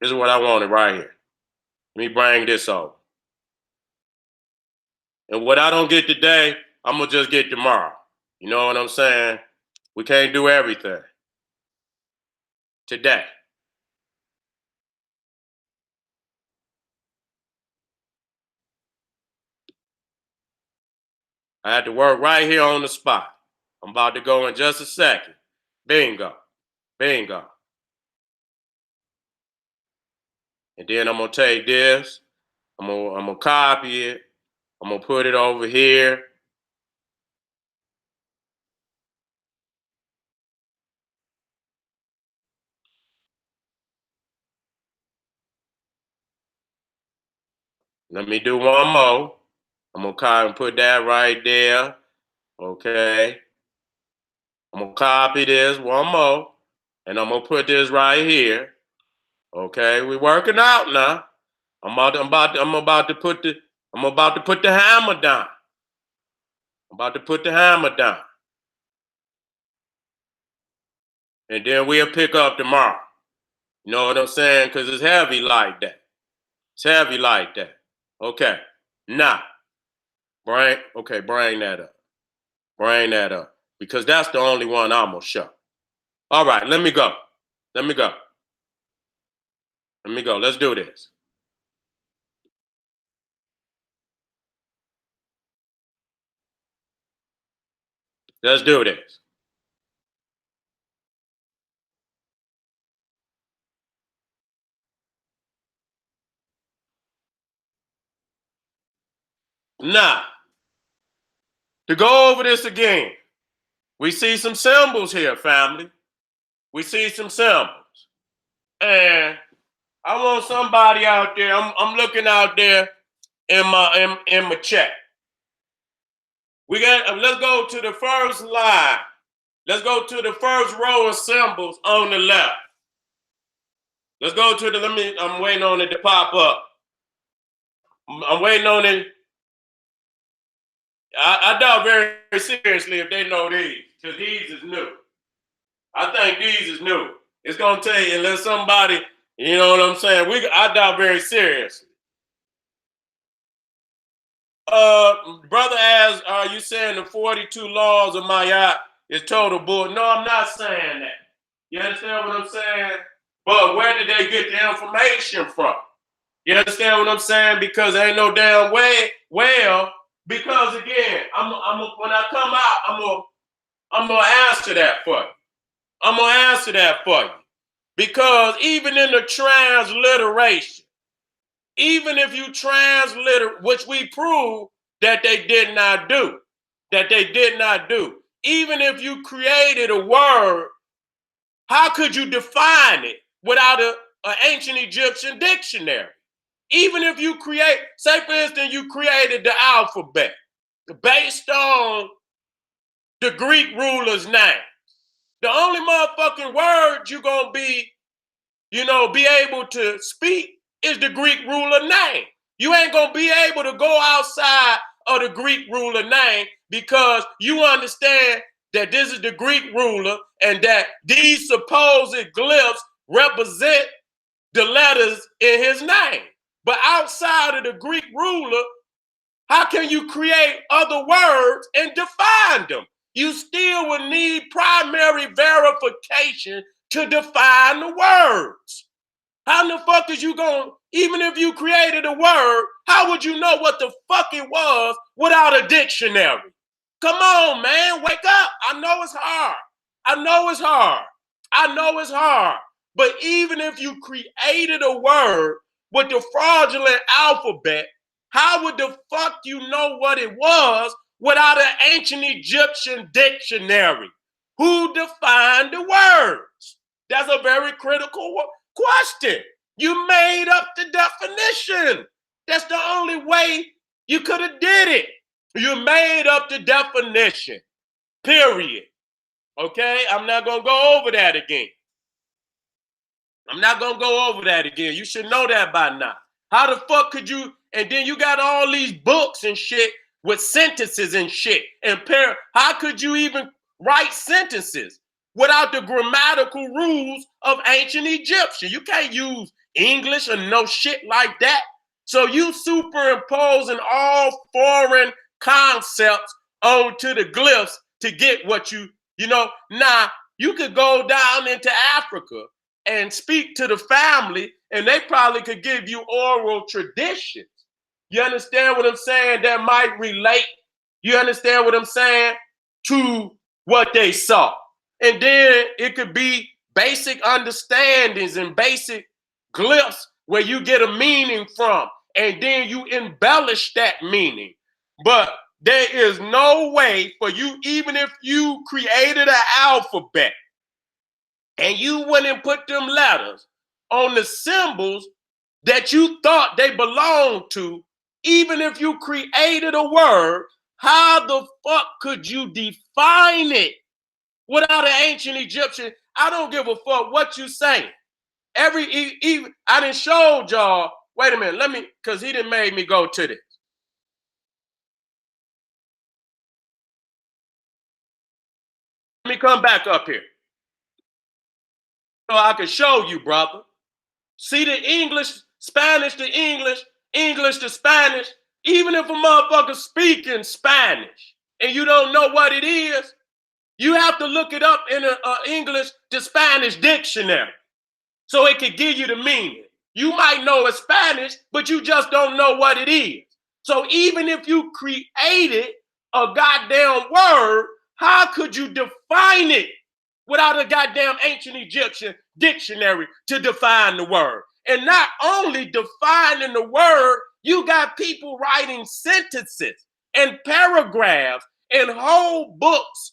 This is what I wanted right here. Let me bring this over. And what I don't get today, I'm gonna just get tomorrow. You know what I'm saying? We can't do everything today. I had to work right here on the spot. I'm about to go in just a second. Bingo. Bingo. And then I'm gonna take this. I'm gonna copy it. I'm gonna put it over here. Let me do one more. I'm gonna copy and put that right there. Okay. I'm gonna copy this one more, and I'm gonna put this right here. Okay, we working out now. I'm about to put the hammer down. I'm about to put the hammer down. And then we'll pick up tomorrow. You know what I'm saying? Because it's heavy like that. It's heavy like that. Okay. Now, bring that up. Bring that up. Because that's the only one I'm gonna show. All right, let me go. Let me go. Let me go. Let's do this. Let's do this. Now, to go over this again, we see some symbols here, family. We see some symbols. And I want somebody out there. I'm looking out there in my chat. Let's go to the first line. Let's go to the first row of symbols on the left. Let's go to I'm waiting on it to pop up. I'm waiting on it. I doubt very seriously if they know these, because these is new. I think these is new. It's gonna tell you unless somebody, you know what I'm saying. I doubt very seriously. Brother asks, are you saying the 42 laws of Mayat is total bull? No, I'm not saying that. You understand what I'm saying? But where did they get the information from? You understand what I'm saying? Because there ain't no damn way. Well, because again, when I come out, I'm gonna answer that for you. I'm gonna answer that for you. Because even in the transliteration, even if you transliterate, which we prove that they did not do, even if you created a word, how could you define it without an ancient Egyptian dictionary? Even if you create, say for instance, you created the alphabet based on the Greek ruler's name. The only motherfucking word you're gonna be able to speak is the Greek ruler name. You ain't gonna be able to go outside of the Greek ruler name because you understand that this is the Greek ruler and that these supposed glyphs represent the letters in his name. But outside of the Greek ruler, how can you create other words and define them? You still would need primary verification to define the words. How the fuck is you going, even if you created a word, how would you know what the fuck it was without a dictionary? Come on, man, wake up. I know it's hard. But even if you created a word with the fraudulent alphabet, how would the fuck you know what it was without an ancient Egyptian dictionary? Who defined the words? That's a very critical question. You made up the definition. That's the only way you could have did it. You made up the definition, period. Okay, I'm not going to go over that again. You should know that by now. How the fuck could you, and then you got all these books and shit with sentences and shit. And how could you even write sentences without the grammatical rules of ancient Egyptian? You can't use English or no shit like that. So you superimposing all foreign concepts onto the glyphs to get what now you could go down into Africa and speak to the family, and they probably could give you oral traditions. You understand what I'm saying? That might relate, you understand what I'm saying, to what they saw. And then it could be basic understandings and basic glyphs where you get a meaning from, and then you embellish that meaning. But there is no way for you, even if you created an alphabet, and you went and put them letters on the symbols that you thought they belonged to, even if you created a word, how the fuck could you define it without an ancient Egyptian? I don't give a fuck what you saying. I done showed y'all, wait a minute, because he done made me go to this. Let me come back up here so I can show you, brother. See the English, Spanish to English, English to Spanish. Even if a motherfucker speaking Spanish and you don't know what it is, you have to look it up in an English to Spanish dictionary so it can give you the meaning. You might know it's Spanish, but you just don't know what it is. So even if you created a goddamn word, how could you define it without a goddamn ancient Egyptian dictionary to define the word? And not only defining the word, you got people writing sentences and paragraphs and whole books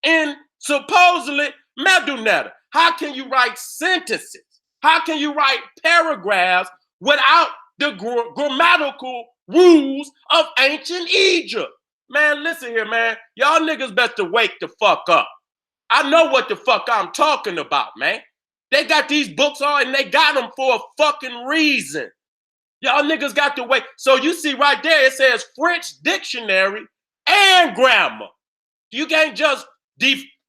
in supposedly Medunetta. How can you write sentences? How can you write paragraphs without the grammatical rules of ancient Egypt? Man, listen here, man. Y'all niggas better wake the fuck up. I know what the fuck I'm talking about, man. They got these books on and they got them for a fucking reason. Y'all niggas got to wait. So you see right there, it says French dictionary and grammar. You can't just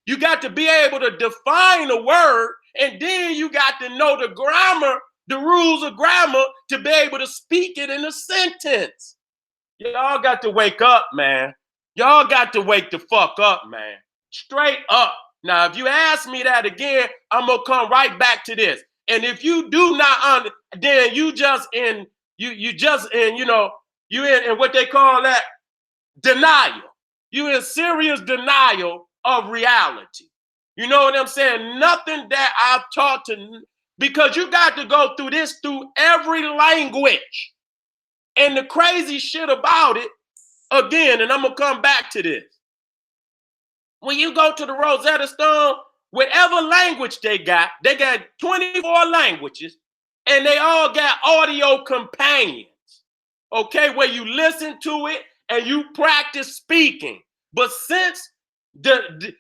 You got to be able to define a word, and then you got to know the grammar, the rules of grammar, to be able to speak it in a sentence. Y'all got to wake up, man. Y'all got to wake the fuck up, man. Straight up. Now, if you ask me that again, I'm gonna come right back to this. And if you do not then you just in you in what they call that denial. You in serious denial of reality. You know what I'm saying? Nothing that I've taught because you got to go through this through every language. And the crazy shit about it, again, and I'm gonna come back to this. When you go to the Rosetta Stone, whatever language they got 24 languages, and they all got audio companions. Okay, where you listen to it and you practice speaking. But since the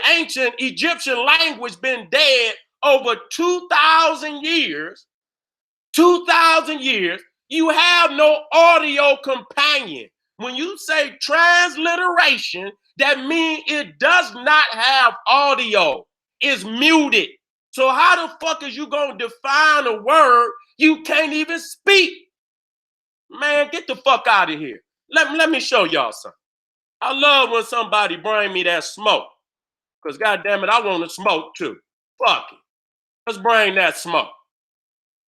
ancient Egyptian language been dead over 2,000 years, you have no audio companion. When you say transliteration, that means it does not have audio. It's muted. So how the fuck is you gonna define a word you can't even speak? Man, get the fuck out of here. Let me show y'all something. I love when somebody bring me that smoke. Because goddamn it, I want to smoke too. Fuck it. Let's bring that smoke.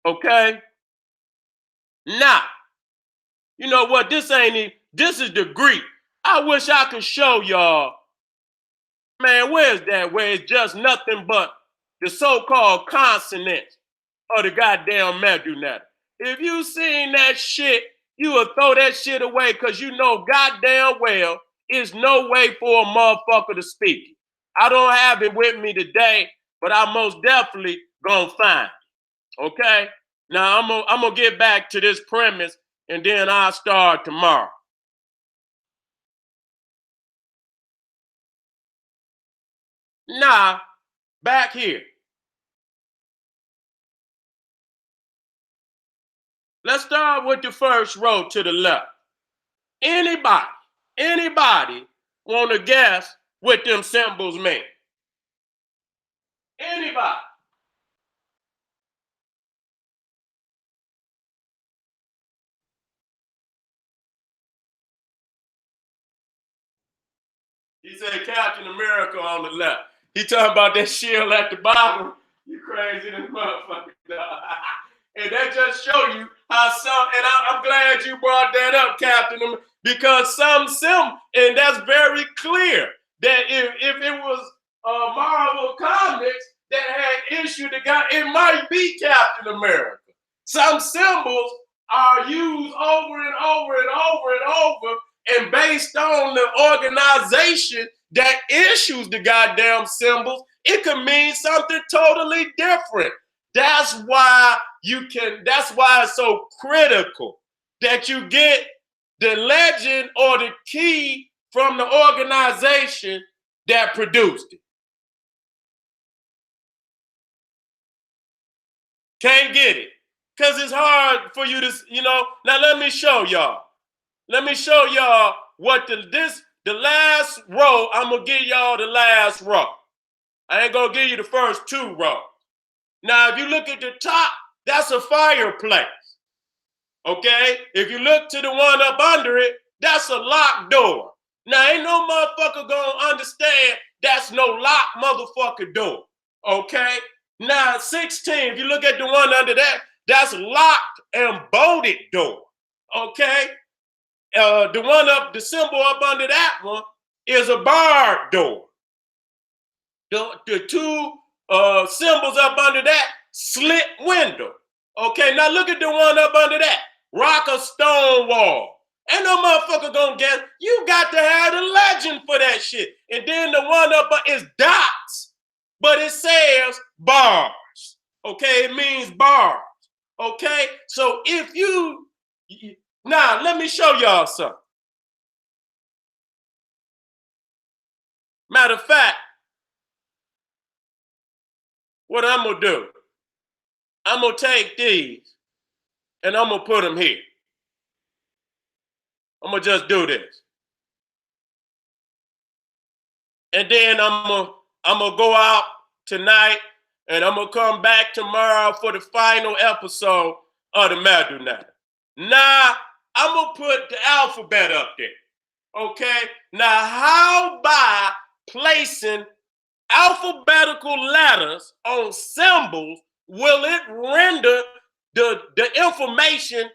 Okay? Now, you know what? This is the Greek. I wish I could show y'all. Man, where's that? Where it's just nothing but the so-called consonants of the goddamn medulla. If you seen that shit, you would throw that shit away because you know goddamn well it's no way for a motherfucker to speak it. I don't have it with me today, but I most definitely gonna find it. Okay? Now I'm gonna get back to this premise and then I'll start tomorrow. Now, back here. Let's start with the first row to the left. Anybody want to guess what them symbols mean? Anybody? He said Captain America on the left. He talking about that shield at the bottom. You crazy this motherfucker. And that just show you how some, and I'm glad you brought that up, Captain, because and that's very clear that if it was Marvel Comics that had issued the guy, it might be Captain America. Some symbols are used over and over and over and over, and based on the organization that issues the goddamn symbols, it could mean something totally different. That's why it's so critical that you get the legend or the key from the organization that produced it. Can't get it. Because it's hard for you to, Now let me show y'all. Let me show y'all what the last row, I'm going to give y'all the last row. I ain't going to give you the first two rows. Now, if you look at the top, that's a fireplace. Okay? If you look to the one up under it, that's a locked door. Now, ain't no motherfucker gonna understand that's no locked motherfucker door. Okay? Now, 16, if you look at the one under that, that's locked and bolted door. Okay? The symbol up under that one is a barred door. The two symbols up under that, slit window. Okay, now look at the one up under that, rock or stone wall. Ain't no motherfucker gonna guess. You got to have the legend for that shit. And then the one up is dots, but it says bars. Okay, it means bars. Okay, so now let me show y'all something. Matter of fact, what I'm gonna do, I'm gonna take these and I'm gonna put them here. I'm gonna just do this. And then I'm gonna go out tonight, and I'm gonna come back tomorrow for the final episode of the Medunet. Now I'm gonna put the alphabet up there. Okay. Now, how by placing alphabetical letters on symbols will it render the information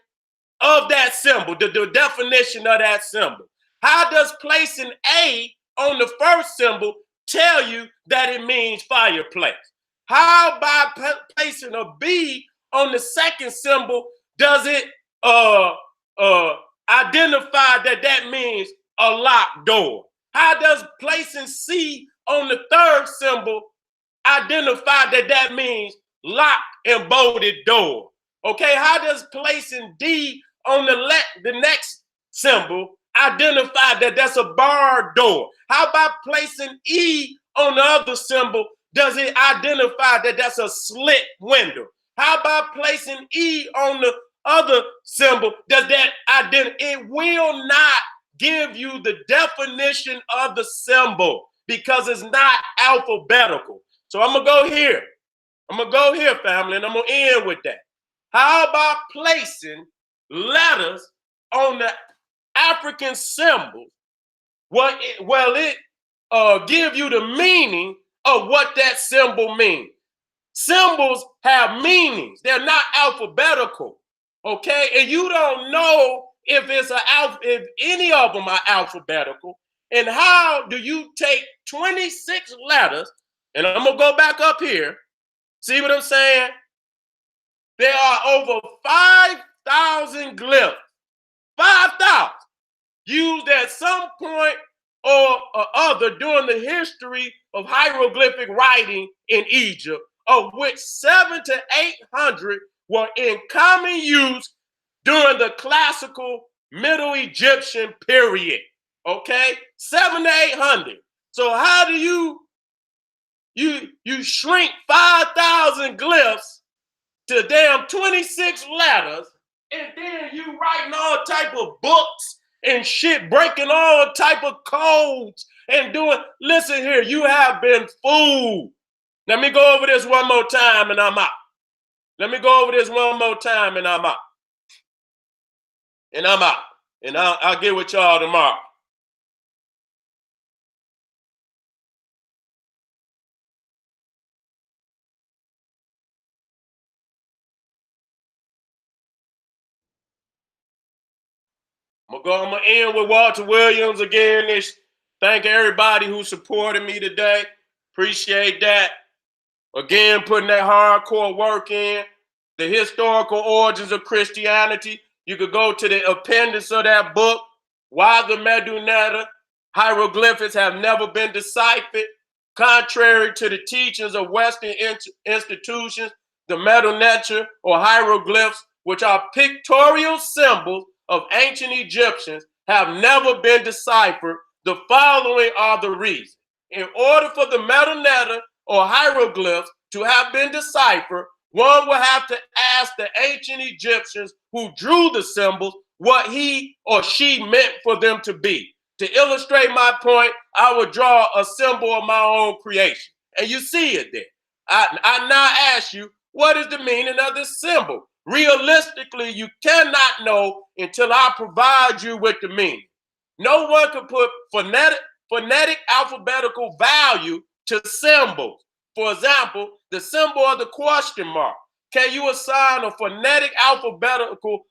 of that symbol, the definition of that symbol? How does placing A on the first symbol tell you that it means fireplace? How by placing a B on the second symbol does it identify that that means a locked door? How does placing C on the third symbol identify that that means locked and bolted door? Okay, how does placing D on the next symbol identify that that's a barred door? How about placing E on the other symbol does it identify that that's a slit window? How about placing E on the other symbol does that identify? It will not give you the definition of the symbol because it's not alphabetical. So I'm gonna go here. I'm gonna go here, family, and I'm gonna end with that. How about placing letters on the African symbol? Well, it give you the meaning of what that symbol means. Symbols have meanings. They're not alphabetical. Okay, and you don't know if if any of them are alphabetical. And how do you take 26 letters? And I'm gonna go back up here. See what I'm saying? There are over 5,000 glyphs, 5,000 used at some point or other during the history of hieroglyphic writing in Egypt, of which 700 to 800 were in common use during the classical Middle Egyptian period. Okay, 700 to 800. So how do you shrink 5,000 glyphs to damn 26 letters, and then you writing all type of books and shit, breaking all type of codes and doing? Listen here, you have been fooled. Let me go over this one more time and I'm out. Let me go over this one more time and I'm out. And I'm out. And I'll get with y'all tomorrow. I'm gonna end with Walter Williams again. Thank everybody who supported me today. Appreciate that. Again, putting that hardcore work in. The historical origins of Christianity. You could go to the appendix of that book, Why the Medunet Hieroglyphics Have Never Been Deciphered. Contrary to the teachings of Western institutions, the Medunet or hieroglyphs, which are pictorial symbols of ancient Egyptians, have never been deciphered. The following are the reasons. In order for the Medunet or hieroglyphs to have been deciphered, one will have to ask the ancient Egyptians who drew the symbols what he or she meant for them to be. To illustrate my point, I would draw a symbol of my own creation. And you see it there. I now ask you, what is the meaning of this symbol? Realistically, you cannot know until I provide you with the meaning. No one can put phonetic alphabetical value to symbols. For example, the symbol of the question mark. Can you assign a phonetic alphabetical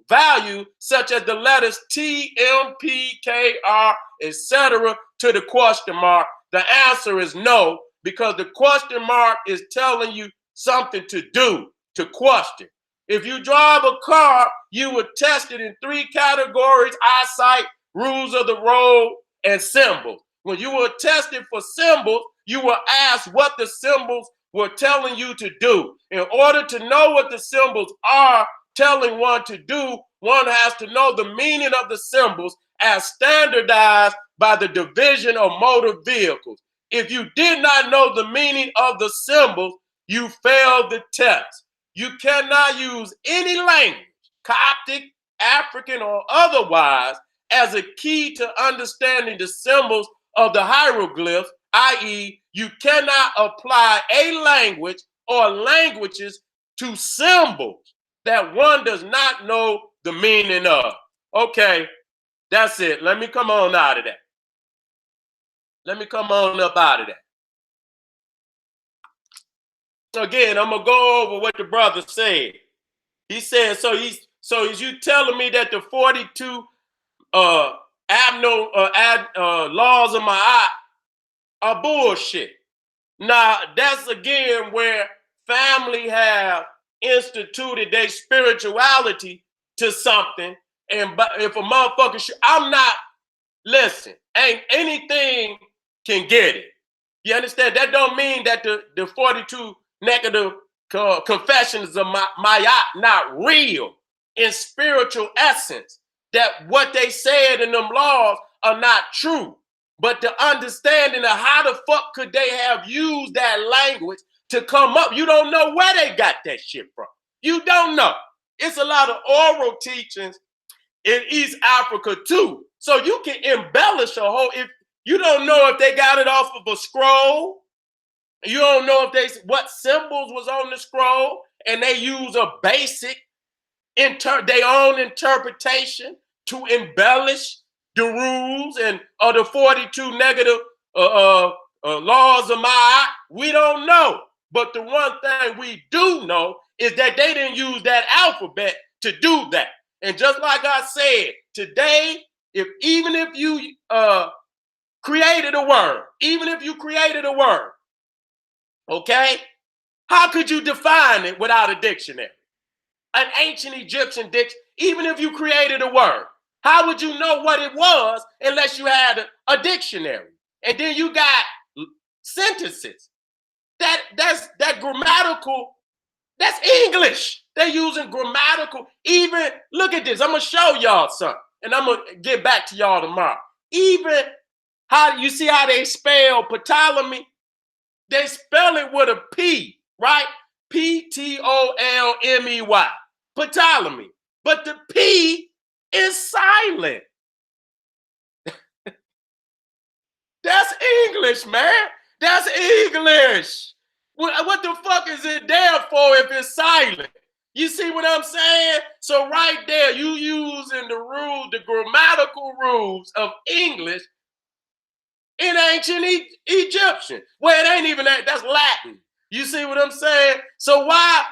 value such as the letters T, M, P, K, R, etc. to the question mark? The answer is no, because the question mark is telling you something to do, to question. If you drive a car, you would test it in 3 categories: eyesight, rules of the road, and symbols. When you were tested for symbols, you were asked what the symbols were telling you to do. In order to know what the symbols are telling one to do, one has to know the meaning of the symbols as standardized by the division of motor vehicles. If you did not know the meaning of the symbols, you failed the test. You cannot use any language, Coptic, African, or otherwise, as a key to understanding the symbols of the hieroglyphs i.e., you cannot apply a language or languages to symbols that one does not know the meaning of. Okay, that's it. Let me come on out of that. Let me come on up out of that. Again, I'm gonna go over what the brother said. He said, so is you telling me that the 42 laws of Ma'at are bullshit? Now, that's again where family have instituted their spirituality to something. And if a motherfucker I'm not, listen, ain't anything can get it. You understand? That don't mean that the 42 negative confessions of Ma'at not real in spiritual essence. That what they said in them laws are not true. But the understanding of how the fuck could they have used that language to come up, you don't know where they got that shit from. You don't know. It's a lot of oral teachings in East Africa too. So you can embellish a whole, if you don't know if they got it off of a scroll, you don't know if what symbols was on the scroll, and they use a basic their own interpretation to embellish the rules and the 42 negative laws of Ma'at. We don't know. But the one thing we do know is that they didn't use that alphabet to do that. And just like I said, today, even if you created a word, okay, how could you define it without a dictionary? An ancient Egyptian dictionary, even if you created a word, how would you know what it was unless you had a dictionary? And then you got sentences. That's grammatical, that's English. They're using grammatical, even, look at this, I'm gonna show y'all something, and I'm gonna get back to y'all tomorrow. Even how, you see how they spell Ptolemy? They spell it with a P, right? Ptolemy, Ptolemy. But the P is silent. That's English, man. That's English. What the fuck is it there for if it's silent? You see what I'm saying? So right there, you using the grammatical rules of English in ancient Egyptian. Well, it ain't even that, that's Latin. You see what I'm saying? So why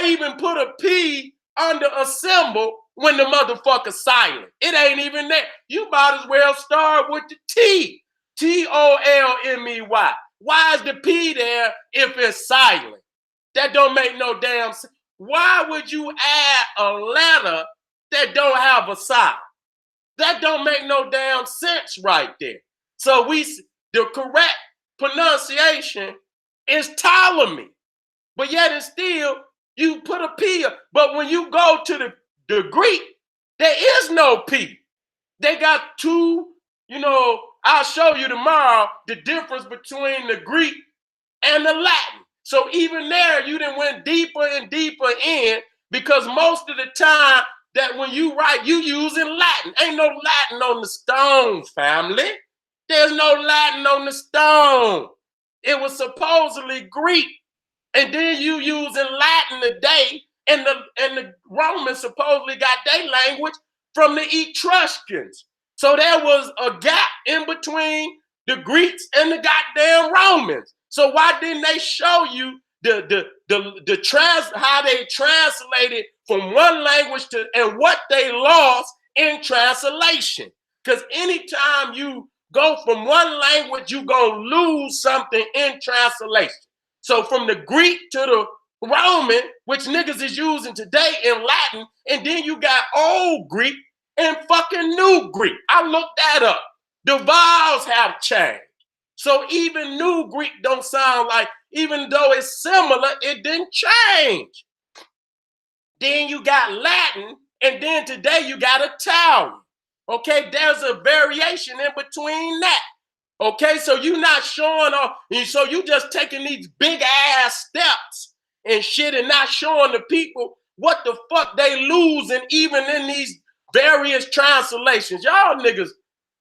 even put a P under a symbol when the motherfucker's silent? It ain't even there. You might as well start with the T. Tolmey. Why is the P there if it's silent? That don't make no damn sense. Why would you add a letter that don't have a sign? That don't make no damn sense right there. So the correct pronunciation is Ptolemy. But yet it's still, you put a P. But when you go to the Greek, there is no P. They got two, I'll show you tomorrow the difference between the Greek and the Latin. So even there, you done went deeper and deeper in, because most of the time that when you write, you using Latin. Ain't no Latin on the stone, family. There's no Latin on the stone. It was supposedly Greek. And then you using Latin today, and the Romans supposedly got their language from the Etruscans. So there was a gap in between the Greeks and the goddamn Romans. So why didn't they show you how they translated from one language to, and what they lost in translation? Because anytime you go from one language, you gonna lose something in translation. So from the Greek to the Roman, which niggas is using today in Latin, and then you got Old Greek and fucking New Greek. I looked that up. The vowels have changed. So even New Greek don't sound like, even though it's similar, it didn't change. Then you got Latin, and then today you got Italian. Okay, there's a variation in between that. Okay, so you're not showing off, so you just taking these big ass steps and shit and not showing the people what the fuck they losing even in these various translations. Y'all niggas,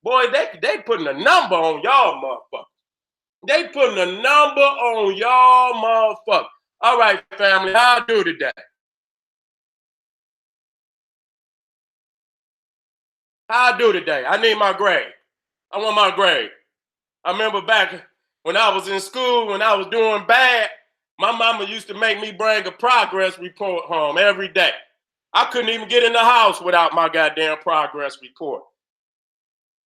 boy, they putting a number on y'all motherfuckers. They putting a number on y'all motherfuckers. All right, family, how I do today? How I do today? I need my grade. I want my grade. I remember back when I was in school, when I was doing bad, my mama used to make me bring a progress report home every day. I couldn't even get in the house without my goddamn progress report.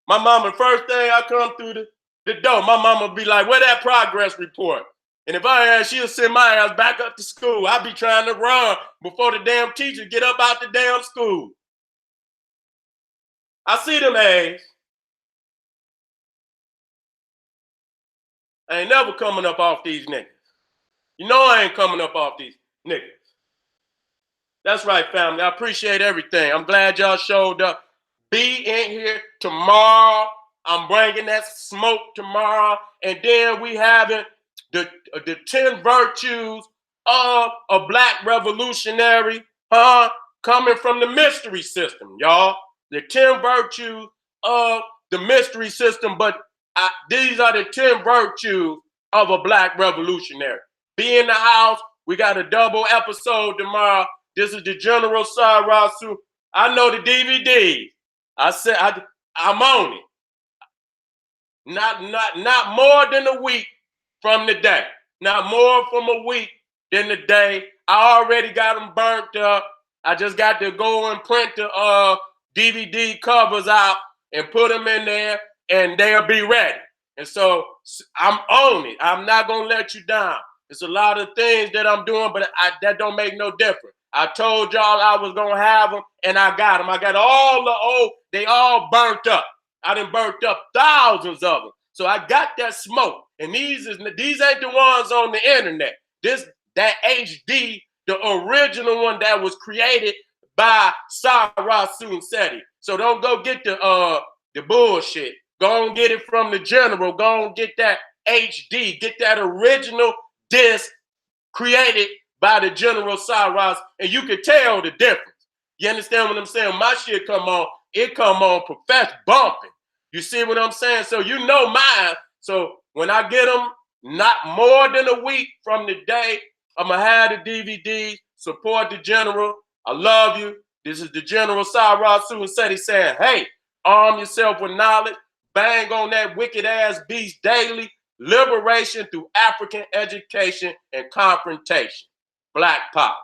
My mama, first thing I come through the door, my mama be like, where that progress report? And if I had, she'll send my ass back up to school. I be trying to run before the damn teacher get up out the damn school. I see them A's. I ain't never coming up off these niggas. You know I ain't coming up off these niggas. That's right, family. I appreciate everything. I'm glad y'all showed up. Be in here tomorrow. I'm bringing that smoke tomorrow. And then we having the 10 virtues of a black revolutionary, coming from the mystery system, y'all. The 10 virtues of the mystery system, but these are the 10 virtues of a black revolutionary. Be in the house. We got a double episode tomorrow. This is the General Sarasu. I know the DVD. I said I'm on it. Not more than a week from the day. Not more from a week than the day. I already got them burnt up. I just got to go and print the DVD covers out and put them in there, and they'll be ready. And so I'm on it. I'm not gonna let you down. It's a lot of things that I'm doing, but that don't make no difference. I told y'all I was gonna have them, and I got them. I got all the old. They all burnt up. I done burnt up thousands of them. So I got that smoke. And these ain't the ones on the internet. That HD, the original one that was created by Sarah Seti. So don't go get the bullshit. Go and get it from the general. Go and get that HD. Get that original disc created by the General Cyrus, and you can tell the difference. You understand what I'm saying? My shit come on, it come on professional bumping. You see what I'm saying? So you know mine. So when I get them, not more than a week from the day, I'm going to have the DVD, support the General. I love you. This is the General Cyrus Suiceti saying, hey, arm yourself with knowledge, bang on that wicked ass beast daily, liberation through African education and confrontation. Black power.